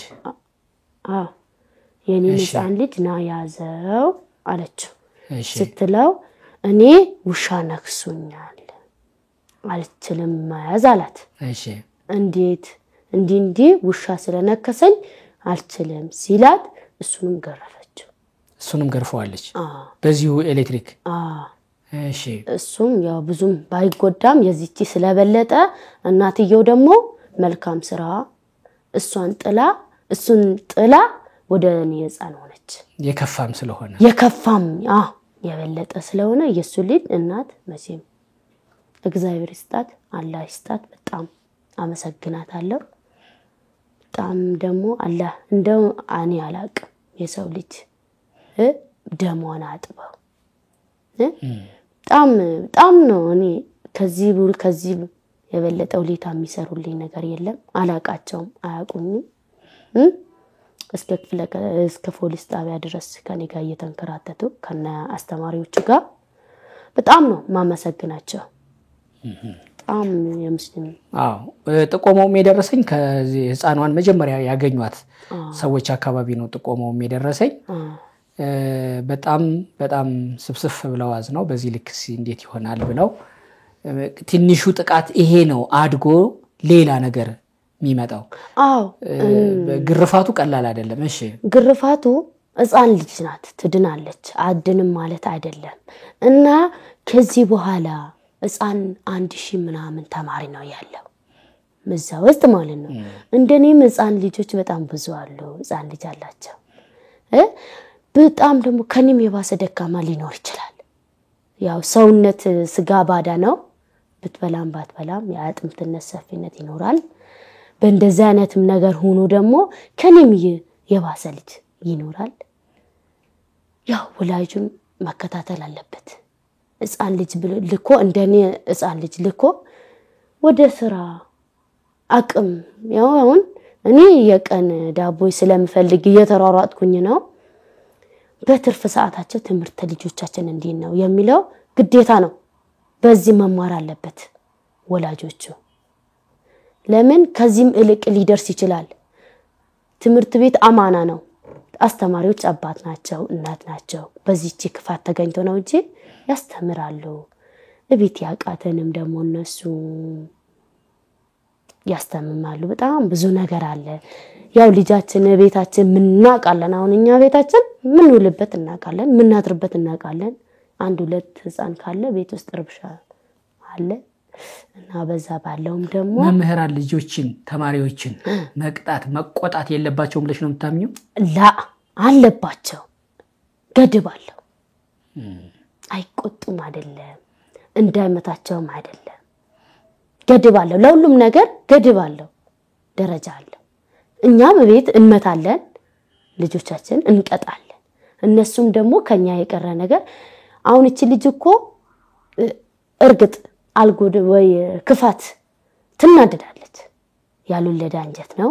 Speaker 2: የኔ ህፃን ልጅ ና ያዘው አለችው ስትለው እኔ ውሻ ነክሱኛል አልችልም ማያዝ አላት
Speaker 1: እሺ
Speaker 2: እንዴት እንዲ ውሻ ስለነከሰኝ አልችልም ሲላት እሱንም
Speaker 1: ገርፈዋለች በዚሁ ኤሌክትሪክ እሺ
Speaker 2: እሱም ያው ብዙም ባይጎዳም የዚህቺ ስለበለጠ እናትየው ደግሞ መልካም ስራ እሱን ጥላ ወደ እኔ ህፃን ሆነች
Speaker 1: የከፋም ስለሆነ
Speaker 2: የበለጠ ስለሆነ የሱ ልጅ እናት መቼም እግዚአብሔር ይስጣት አላህ ይስጣት በጣም አመሰግናታለሁ በጣም ደግሞ አላህ እንደው አኔ አላቅ የሰው ልጅ ደሟን አጥበው በጣም ነው እኔ ከዚህ የበለጠው ሌታ የሚሰሩልኝ ነገር የለም አላቃቸውም አያቁኝም እስከ ፖሊስ ጣቢያ ድረስ ከኔ ጋር እየተንከራተቱ ከነ አስተማሪዎቹ ጋር በጣም ነው ማመሰግናቸው በጣም የምስልም
Speaker 1: ጥቆማው የደረሰኝ ከዚህ ህፃኗን መጀመሪያ ያገኙት ሰዎች አካባቢ ነው ጥቆማው የደረሰኝ በጣም በጣም ስብስፍ ብለው አዝነው በዚህ ልክ እንዴት ይሆናል ብለው ትንሹ ጥቃት ይሄ ነው አድጎ ሌላ ነገር የሚመጣው።
Speaker 2: አዎ
Speaker 1: ግርፋቱ ቀላል አይደለም። እሺ
Speaker 2: ግርፋቱ ሕፃን ልጅ ናት ትድናለች አድንም ማለት አይደለም። እና ከዚህ በኋላ ሕፃን 1000 ምናምን ተማሪ ነው ያለው እዛ ውስጥ ማለት ነው። እንደኔም ሕፃን ልጆች በጣም ብዙ አሉ ሕፃን ልጅ አላቸው። በጣም ደግሞ ከኔም የባሰ ደካማ ሊኖር ይችላል። ያው ሰውነት ስጋ ባዳ ነው ብትበላም ባትበላም የአጥንትነት ሰፊነት ይኖራል። በእንደዛ አይነትም ነገር ሆኖ ደግሞ ከኔም የባሰ ልጅ ይኖራል። ያው ወላጁን መከታተል አለበት። ሕፃን ልጅ ልኮ እንደኔ ሕፃን ልጅ ልኮ ወደ ስራ አቅም ያው አሁን እኔ የቀን ዳቦ ስለምፈልግ እየተሯሯጥኩኝ ነው። በትርፍ ሰዓታቸው ትምህርት ልጆቻችን እንዴት ነው የሚለው ግዴታ ነው። በዚህ መማር አለበት ወላጆቹ። ለምን ከዚህም እልቅ ሊደርስ ይችላል። ትምህርት ቤት አማና ነው። አስተማሪዎች አባት ናቸው እናት ናቸው። በዚህች ክፋት ተገኝቶ ነው እንጂ ያስተምራሉ። እቤት ያቃተንም ደግሞ እነሱ ያስተምማሉ። በጣም ብዙ ነገር አለ። ያው ልጃችን ቤታችን ምናቃለን። አሁን እኛ ቤታችን ምን ውልበት እናቃለን፣ ምን አድርበት እናቃለን። 1-2 ሕፃን ካለ ቤት ውስጥ ርብሻ አለ እና በዛ ባለውም ደግሞ
Speaker 1: መምህራን ልጆችን ተማሪዎችን መቅጣት መቆጣት የለባቸውም ብለሽ ነው የምታምኚው?
Speaker 2: ላ አለባቸው። ገድብ አለው። አይቆጡም አይደለም እንዳይመታቸውም አይደለም። ገድብ አለው። ለሁሉም ነገር ገድብ አለው፣ ደረጃ አለው። እኛም ቤት እንመታለን፣ ልጆቻችን እንቀጣለን። እነሱም ደግሞ ከኛ የቀረ ነገር አሁን እቺ ልጅ እኮ እርግጥ አልጎድ ወይ ክፋት ትናደዳለች። ያሉለዳ አንጀት ነው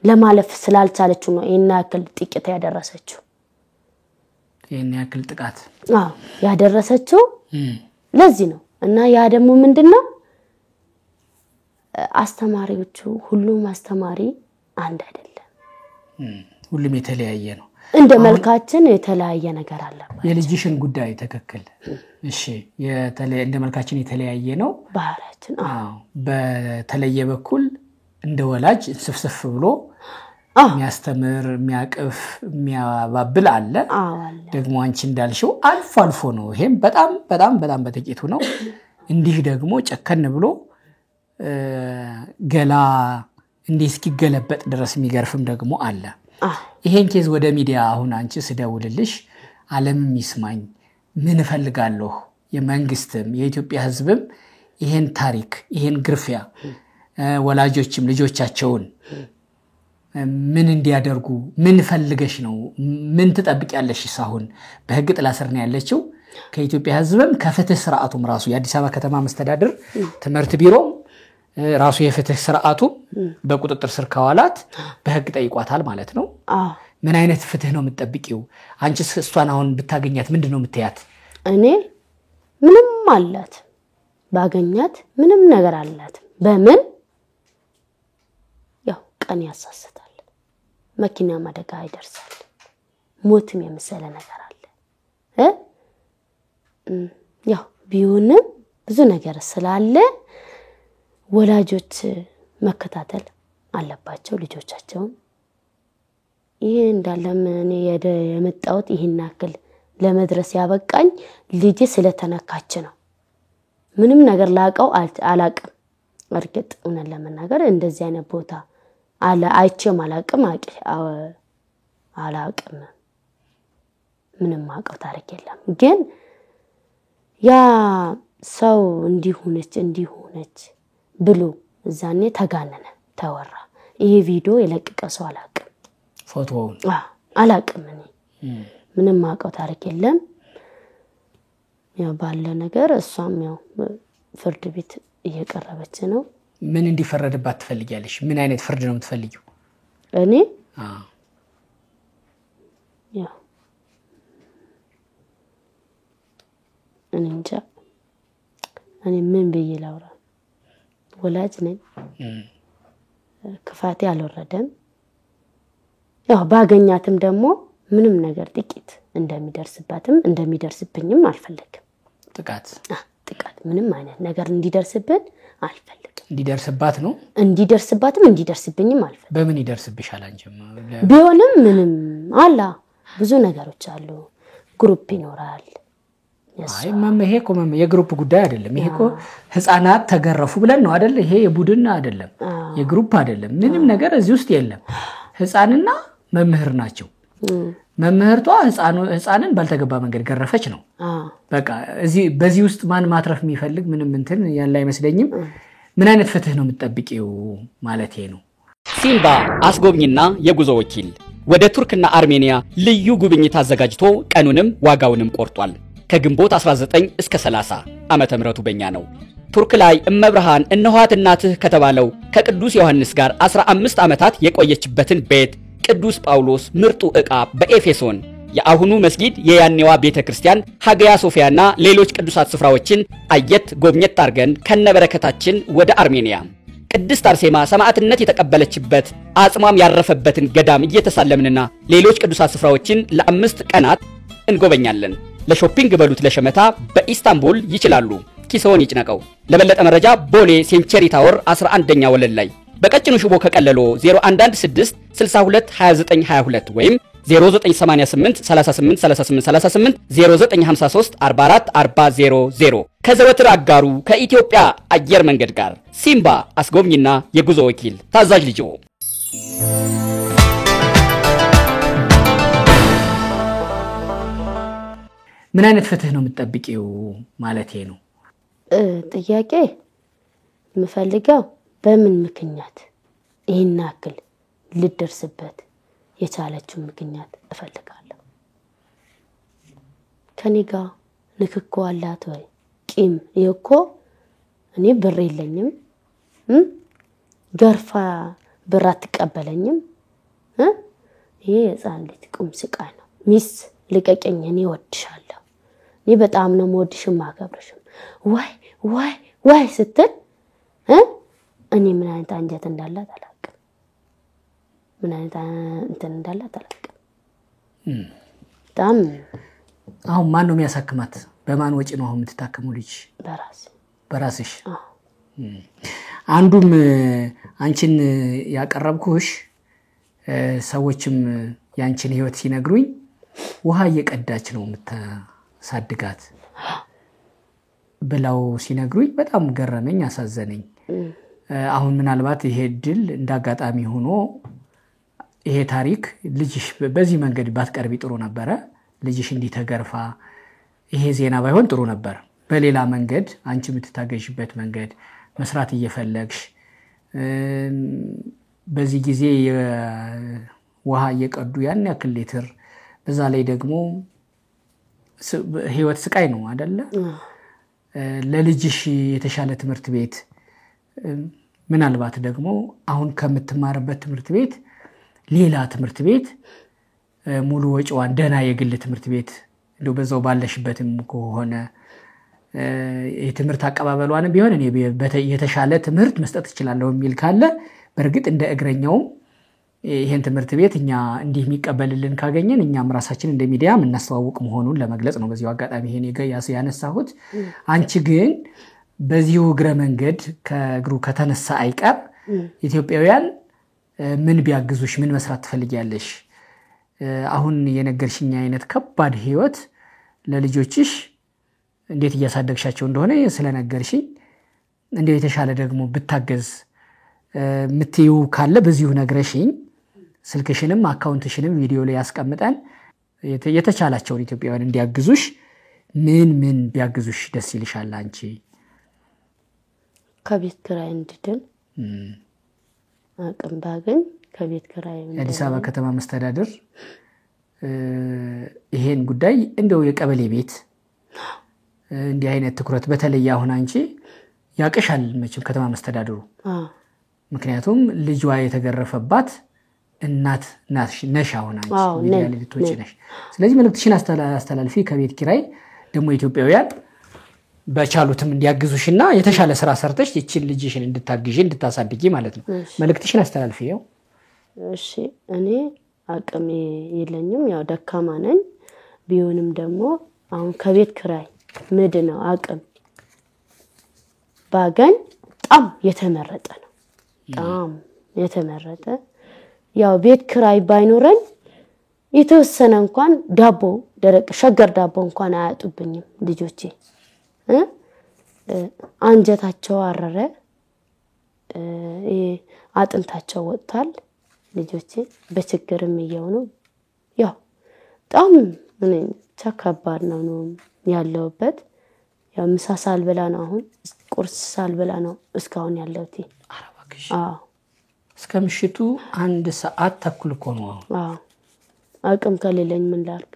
Speaker 2: ለማለፍ ስላልቻለችው ነው ይሄን ያክል ጥቂት ያደረሰችው።
Speaker 1: ይሄን ያክል ጥቃት
Speaker 2: ያደረሰችው ለዚህ ነው። እና ያ ደግሞ ምንድነው አስተማሪዎቹ ሁሉም አስተማሪ አንድ አይደለም።
Speaker 1: ሁሉም የተለያየ ነው።
Speaker 2: እንደ መልካችን የተለያየ ነገር አለ።
Speaker 1: የልጅሽን ጉዳይ ተከክል እሺ እንደ መልካችን የተለያየ ነው
Speaker 2: ባህሪያችን።
Speaker 1: በተለየ በኩል እንደ ወላጅ ስፍስፍ ብሎ የሚያስተምር የሚያቅፍ የሚያባብል አለ። ደግሞ አንቺ እንዳልሽው አልፎ አልፎ ነው። ይሄም በጣም በጣም በጣም በጥቂቱ ነው። እንዲህ ደግሞ ጨከን ብሎ ገላ እንዲህ እስኪገለበጥ ድረስ የሚገርፍም ደግሞ አለ። ይሄን ኬዝ ወደ ሚዲያ አሁን አንቺ ስደውልልሽ ዓለምም ይስማኝ ምን እፈልጋለሁ የመንግስትም የኢትዮጵያ ሕዝብም ይሄን ታሪክ ይሄን ግርፊያ ወላጆችም ልጆቻቸውን ምን እንዲያደርጉ ምን ፈልገሽ ነው ምን ትጠብቂያለሽ? ሳሁን በህግ ጥላ ስር ነው ያለችው። ከኢትዮጵያ ሕዝብም ከፍትህ ስርዓቱም ራሱ የአዲስ አበባ ከተማ መስተዳድር ትምህርት ቢሮ ራሱ የፍትህ ስርዓቱ በቁጥጥር ስር ካዋላት በህግ ጠይቋታል ማለት ነው። ምን አይነት ፍትህ ነው የምትጠብቂው? አንቺስ እሷን አሁን ብታገኛት ምንድነው የምትያት?
Speaker 2: እኔ ምንም አላት ባገኛት ምንም ነገር አላት። በምን ያው ቀን ያሳስታል፣ መኪና አደጋ ይደርሳል፣ ሞትም የመሰለ ነገር አለ። ያው ቢሆንም ብዙ ነገር ስላለ ወላጆች መከታተል አለባቸው ልጆቻቸውን። ይሄ እንዳለም እኔ የመጣሁት ይሄን ያክል ለመድረስ ያበቃኝ ልጅ ስለተነካች ነው። ምንም ነገር ላቀው አላቅም። እርግጥ እውነት ለመናገር እንደዚህ አይነት ቦታ አይቼም አላቅም አላቅም። ምንም አቀው ታሪክ የለም። ግን ያ ሰው እንዲሆነች ብሎ እዛኔ ተጋነነ ተወራ። ይሄ ቪዲዮ የለቀቀ ሰው አላቅም፣
Speaker 1: ፎቶውን
Speaker 2: አላቅም። እኔ ምንም አቀው ታሪክ የለም። ያው ባለ ነገር እሷም ያው ፍርድ ቤት እየቀረበች ነው።
Speaker 1: ምን እንዲፈረድባት ትፈልጊያለሽ? ምን አይነት ፍርድ ነው የምትፈልጊው?
Speaker 2: እኔ ያው እንጃ እኔ ምን ብዬ ላውራ? ወላጅ ነኝ። ክፋቴ አልወረደም። ያው ባገኛትም ደግሞ ምንም ነገር ጥቂት እንደሚደርስብኝም አልፈልግም ጥቃት ምንም አይነት ነገር እንዲደርስብን አልፈልግም
Speaker 1: እንዲደርስባት ነው
Speaker 2: እንዲደርስባትም እንዲደርስብኝም አልፈልግም
Speaker 1: በምን ይደርስብሻል አንቺም
Speaker 2: ቢሆንም ምንም አላ ብዙ ነገሮች አሉ ግሩፕ ይኖራል
Speaker 1: አይ ይሄ እኮ የግሩፕ ጉዳይ አይደለም ይሄ እኮ ህፃናት ተገረፉ ብለን ነው አይደል ይሄ የቡድን አይደለም የግሩፕ አይደለም ምንም ነገር እዚህ ውስጥ የለም ህፃንና መምህር ናቸው መምህርቷ ህፃንን ባልተገባ መንገድ ገረፈች ነው በቃ እዚህ በዚህ ውስጥ ማን ማትረፍ የሚፈልግ ምንም እንትን ያለ አይመስለኝም ምን አይነት ፍትህ ነው የምትጠብቂው ማለት ነው
Speaker 4: ሲምባ አስጎብኝና የጉዞ ወኪል ወደ ቱርክና አርሜኒያ ልዩ ጉብኝት አዘጋጅቶ ቀኑንም ዋጋውንም ቆርጧል ከግንቦት 19 እስከ 30 ዓመተ ምህረቱ በእኛ ነው ቱርክ ላይ እመብርሃን እነኋት እናትህ ከተባለው ከቅዱስ ዮሐንስ ጋር 15 ዓመታት የቆየችበትን ቤት ቅዱስ ጳውሎስ ምርጡ ዕቃ በኤፌሶን የአሁኑ መስጊድ የያኔዋ ቤተክርስቲያን ሀገያ ሶፊያና ሌሎች ቅዱሳት ስፍራዎችን አየት ጎብኘት አርገን ከነበረከታችን ወደ አርሜኒያ ቅድስት አርሴማ ሰማዕትነት የተቀበለችበት አጽማም ያረፈበትን ገዳም እየተሳለምንና ሌሎች ቅዱሳት ስፍራዎችን ለ5 ቀናት እንጎበኛለን ለሾፒንግ በሉት ለሸመታ በኢስታንቡል ይችላሉ ኪሶን ይጭነቀው ለበለጠ መረጃ ቦሌ ሴንቸሪ ታወር 11ኛ ወለል ላይ በቀጭኑ ሽቦ ከቀለሎ 0116 62 29 22 ወይም 0988 38 38 38 0953 44 400 ከዘወትር አጋሩ ከኢትዮጵያ አየር መንገድ ጋር ሲምባ አስጎብኝና የጉዞ ወኪል ታዛዥ ልጆ
Speaker 1: ምን አይነት ፍትህ ነው የምትጠብቂው ማለት ነው
Speaker 2: ጥያቄ ምፈልገው በምን ምክንያት ይሄን አክል ልደርስበት የቻለችው ምክንያት እፈልጋለሁ ከኔጋ ንክኮ አላት ወይ ቂም ይኮ እኔ ብር የለኝም ገርፋ ብር አትቀበለኝም ይሄ የጻን ልጅ ቁም ስቃይ ነው ሚስ ልቀቀኝ እኔ ወድሻለሁ እኔ በጣም ነው ወድሽም ማከብርሽም ዋይ ስትል እኔ ምን አይነት አንጀት እንዳላት አላውቅም ምን አይነት እንትን እንዳላት አላውቅም
Speaker 1: አሁን ማን ነው የሚያሳክማት በማን ወጪ ነው አሁን የምትታከመው ልጅ በራስሽ አንዱም አንቺን ያቀረብኩሽ ሰዎችም ያንቺን ህይወት ሲነግሩኝ ውሃ እየቀዳች ነው የምታሳድጋት ብለው ሲነግሩኝ በጣም ገረመኝ አሳዘነኝ አሁን ምናልባት ይሄ ድል እንዳጋጣሚ ሆኖ ይሄ ታሪክ ልጅሽ በዚህ መንገድ ባትቀርቢ ጥሩ ነበር ልጅሽ እንዲተገርፋ ይሄ ዜና ባይሆን ጥሩ ነበር በሌላ መንገድ አንቺ የምትታገዥበት መንገድ መስራት እየፈለግሽ በዚህ ጊዜ ውሃ እየቀዱ ያን ያክል ሊትር በዛ ላይ ደግሞ ህይወት ስቃይ ነው አይደለ ለልጅሽ የተሻለ ትምህርት ቤት ምናልባት ደግሞ አሁን ከምትማርበት ትምህርት ቤት ሌላ ትምህርት ቤት ሙሉ ወጪዋን ደና የግል ትምህርት ቤት እንደው በዛው ባለሽበትም ከሆነ የትምህርት አቀባበሏን ቢሆን እኔ የተሻለ ትምህርት መስጠት እችላለሁ የሚል ካለ በርግጥ እንደ እግረኛው ይሄን ትምህርት ቤት እኛ እንዲህ የሚቀበልልን ካገኘን እኛም ራሳችን እንደ ሚዲያ እናስተዋውቅ መሆኑን ለመግለጽ ነው በዚሁ አጋጣሚ ይሄን ያነሳሁት አንቺ ግን በዚሁ እግረ መንገድ ከእግሩ ከተነሳ አይቀር ኢትዮጵያውያን ምን ቢያግዙሽ ምን መስራት ትፈልጊያለሽ አሁን የነገርሽኛ አይነት ከባድ ህይወት ለልጆችሽ እንዴት እያሳደግሻቸው እንደሆነ ስለነገርሽኝ እንዴት የተሻለ ደግሞ ብታገዝ ምትዩ ካለ በዚሁ ነግረሽኝ ስልክሽንም አካውንትሽንም ቪዲዮ ላይ ያስቀምጠን የተቻላቸውን ኢትዮጵያውያን እንዲያግዙሽ ምን ቢያግዙሽ ደስ ይልሻል አንቺ
Speaker 2: ከቤት ኪራይ እንድድን አቅም ባገኝ ከቤት ኪራይ
Speaker 1: አዲስ አበባ ከተማ መስተዳድር ይሄን ጉዳይ እንደው የቀበሌ ቤት እንዲህ አይነት ትኩረት በተለይ አሁን አንቺ ያቀሻል መቼም ከተማ መስተዳድሩ ምክንያቱም ልጇ የተገረፈባት እናት ነሽ አሁን አንቺ ሚዲያ ላይ ልትወጪ ነሽ ስለዚህ መልእክትሽን አስተላልፊ ከቤት ኪራይ ደግሞ ኢትዮጵያውያን በቻሉትም እንዲያግዙሽና የተሻለ ስራ ሰርተሽ እቺን ልጅሽን እንድታግዢ እንድታሳድጊ ማለት ነው መልእክትሽን አስተላልፊው
Speaker 2: እሺ እኔ አቅም የለኝም ያው ደካማ ነኝ ቢሆንም ደግሞ አሁን ከቤት ክራይ ምድነው አቅም ባገኝ ጣም የተመረጠ ነው ጣም የተመረጠ ያው ቤት ክራይ ባይኖረኝ የተወሰነ እንኳን ዳቦ ደረቅ ሸገር ዳቦ እንኳን አያጡብኝም ልጆቼ አንጀታቸው አረረ አጥንታቸው ወጣል ልጆቼ በችግርም ይየውኑ ያው ጣም እኔ ተከባድ ነው ያለውበት ያው ምሳ ሳልበላ ነው አሁን ቁርስ ሳልበላ ነው እስካሁን ያለውት
Speaker 1: አረባክሽ እስከ ምሽቱ 1 ሰዓት ተኩል እኮ ነው
Speaker 2: አቅም ከሌለኝ ምን ላርግ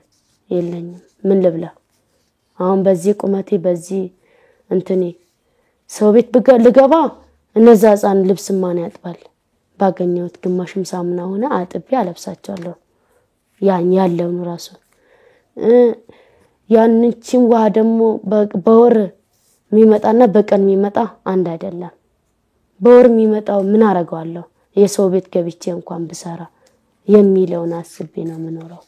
Speaker 2: የለኝም ምን ልብላ አሁን በዚህ ቁመቴ በዚህ እንትኔ ሰው ቤት ልገባ እነዛ ህፃን ልብስ ማን ያጥባል ባገኘውት ግማሽም ሳሙና ሆነ አጥቤ አለብሳቸዋለሁ ያን ያለውን ራሱ ያንቺም ዋ ደግሞ በወር የሚመጣና በቀን የሚመጣ አንድ አይደለም በወር የሚመጣው ምን አረጋለሁ የሰው ቤት ገብቼ እንኳን ብሰራ የሚለውን አስቤ ነው ምኖረው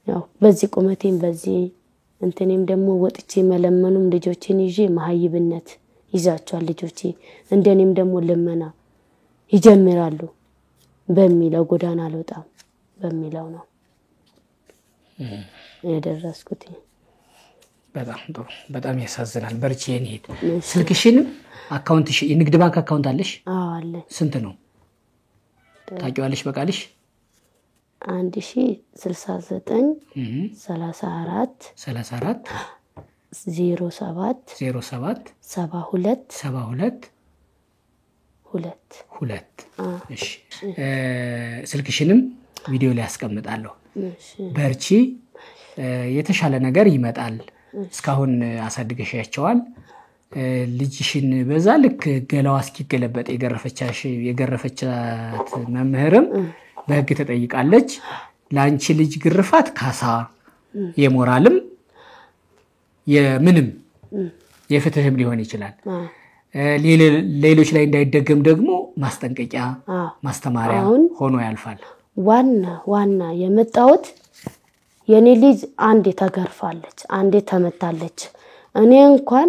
Speaker 2: ያው በዚህ ቁመቴም በዚህ እንትኔም ደግሞ ወጥቼ መለመኑም ልጆቼን ይዤ ማህይብነት ይዛቸዋል ልጆቼ እንደኔም ደግሞ ልመና ይጀምራሉ በሚለው ጎዳና አልወጣም በሚለው ነው የደረስኩት
Speaker 1: በጣም ያሳዝናል በርቺ የኔት ስልክሽን አካውንትሽ የንግድ ባንክ አካውንት አለሽ
Speaker 2: አለ
Speaker 1: ስንት ነው ታቂዋለሽ በቃልሽ
Speaker 2: 1069 34 07 72 እሺ
Speaker 1: ስልክሽንም ቪዲዮ ላይ አስቀምጣለሁ በርቺ የተሻለ ነገር ይመጣል እስካሁን አሳድገሻቸዋል ልጅሽን በዛ ልክ ገላዋ እስኪገለበጥ የገረፈቻት መምህርም በህግ ተጠይቃለች ላንቺ ልጅ ግርፋት ካሳ የሞራልም የምንም የፍትህም ሊሆን ይችላል ሌሎች ላይ እንዳይደገም ደግሞ ማስጠንቀቂያ ማስተማሪያ ሆኖ ያልፋል ዋና
Speaker 2: የመጣውት የኔ ልጅ አንዴ ተገርፋለች አንዴ ተመታለች እኔ እንኳን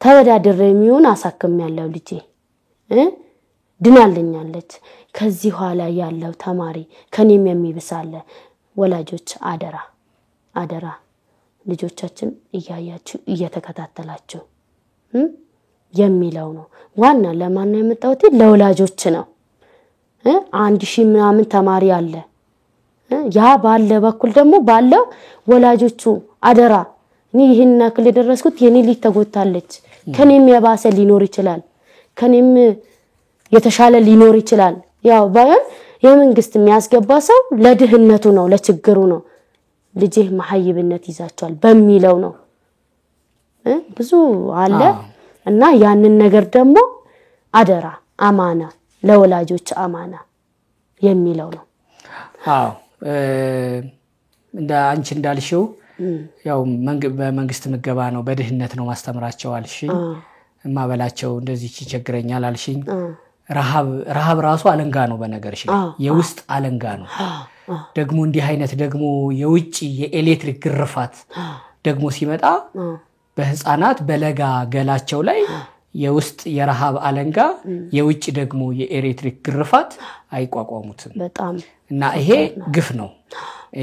Speaker 2: ተወዳድሬ የሚሆን አሳከም ያለው ልጄ ድናልኛለች ከዚህ ኋላ ያለው ተማሪ ከኔም የሚብሳለ ወላጆች አደራ ልጆቻችን እያያችሁ እየተከታተላችሁ የሚለው ነው ዋና ለማን ነው የመጣውት ለወላጆች ነው 1000 ምናምን ተማሪ አለ ያ ባለ በኩል ደግሞ ባለው ወላጆቹ አደራ እኔ ይሄን ነክል ደረስኩት የኔ ልጅ ተጎታለች ከኔም የባሰ ሊኖር ይችላል ከኔም የተሻለ ሊኖር ይችላል ያው ባያን የመንግስት የሚያስገባ ሰው ለድህነቱ ነው ለችግሩ ነው ልጅ ማህይብነት ይዛቸዋል በሚለው ነው ብዙ አለ እና ያንን ነገር ደግሞ አደራ አማና ለወላጆች አማና የሚለው ነው
Speaker 1: እንደ አንቺ እንዳልሽው ያው በመንግስት ምገባ ነው በድህነት ነው ማስተምራቸው አልሽ ማበላቸው እንደዚህ ይቸግረኛል አልሽኝ ረሃብ ራሱ አለንጋ ነው በነገርሽ የውስጥ አለንጋ ነው ደግሞ እንዲህ አይነት ደግሞ የውጪ የኤሌክትሪክ ግርፋት ደግሞ ሲመጣ በህፃናት በለጋ ገላቸው ላይ የውስጥ የረሃብ አለንጋ የውጪ ደግሞ የኤሌክትሪክ ግርፋት አይቋቋሙትም
Speaker 2: በጣም
Speaker 1: እና ይሄ ግፍ ነው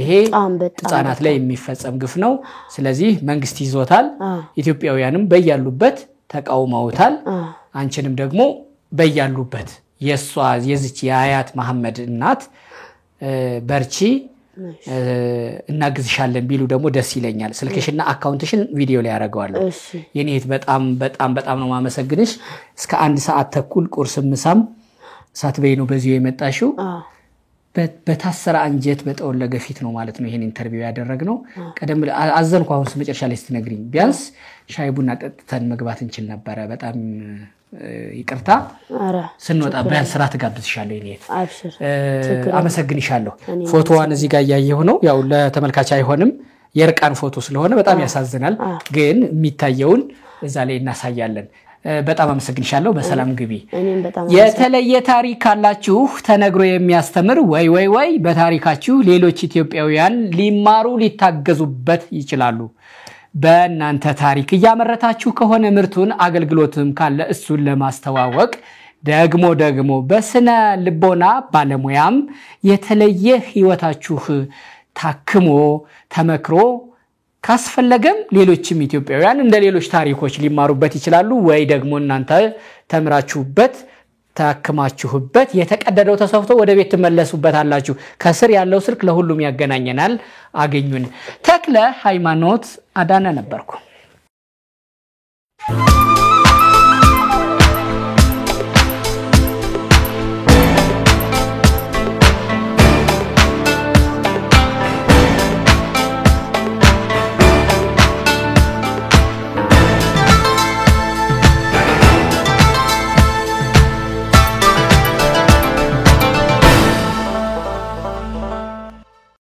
Speaker 1: ይሄ ህፃናት ላይ የሚፈጸም ግፍ ነው ስለዚህ መንግስት ይዞታል ኢትዮጵያውያንም በያሉበት ተቃውመውታል አንቺንም ደግሞ በያሉበት የዚች የአያት መሐመድ እናት በርቺ እናግዝሻለን ቢሉ ደግሞ ደስ ይለኛል ስልክሽና አካውንትሽን ቪዲዮ ላይ ያረጋዋለሁ የኔት በጣም ነው ማመሰግንሽ እስከ 1 ሰዓት ተኩል ቁርስ ምሳም ሳትበይ ነው በዚሁ የመጣሽው በታሰረ አንጀት በተወለገ ፊት ነው ማለት ነው ይሄን ኢንተርቪው ያደረግነው ቀደም አዘንኩ አሁን መጨረሻ ላይ ስትነግሪኝ ቢያንስ ሻይ ቡና ጠጥተን መግባት እንችል ነበር በጣም ይቅርታ ስንወጣ ቢያንስ ስራ ተጋብዝሻለሁ ይኔት አመሰግንሻለሁ ፎቶዋን እዚህ ጋር ያያየው ነው ያው ለተመልካች አይሆንም የርቃን ፎቶ ስለሆነ በጣም ያሳዝናል ግን የሚታየውን እዛ ላይ እናሳያለን በጣም አመሰግንሻለሁ በሰላም ግቢ
Speaker 2: እኔም በጣም
Speaker 1: የተለየ ታሪክ አላችሁ ተነግሮ የሚያስተምር ወይ በታሪካችሁ ሌሎች ኢትዮጵያውያን ሊማሩ ሊታገዙበት ይችላሉ በእናንተ ታሪክ ያመረታችሁ ከሆነ ምርቱን አገልግሎትም ካለ እሱን ለማስተዋወቅ ደግሞ በስነ ልቦና ባለሙያም የተለየ ህይወታችሁ ታክሞ ተመክሮ ካስፈለገም ሌሎችም ኢትዮጵያውያን እንደ ሌሎች ታሪኮች ሊማሩበት ይችላሉ ወይ ደግሞ እናንተ ተምራችሁበት ታክማችሁበት የተቀደደው ተሰፍቶ ወደ ቤት ተመለሱበት አላችሁ ከስር ያለው ስልክ ለሁሉም ያገናኘናል አገኙን ተክለ ሃይማኖት አዳነ ነበርኩ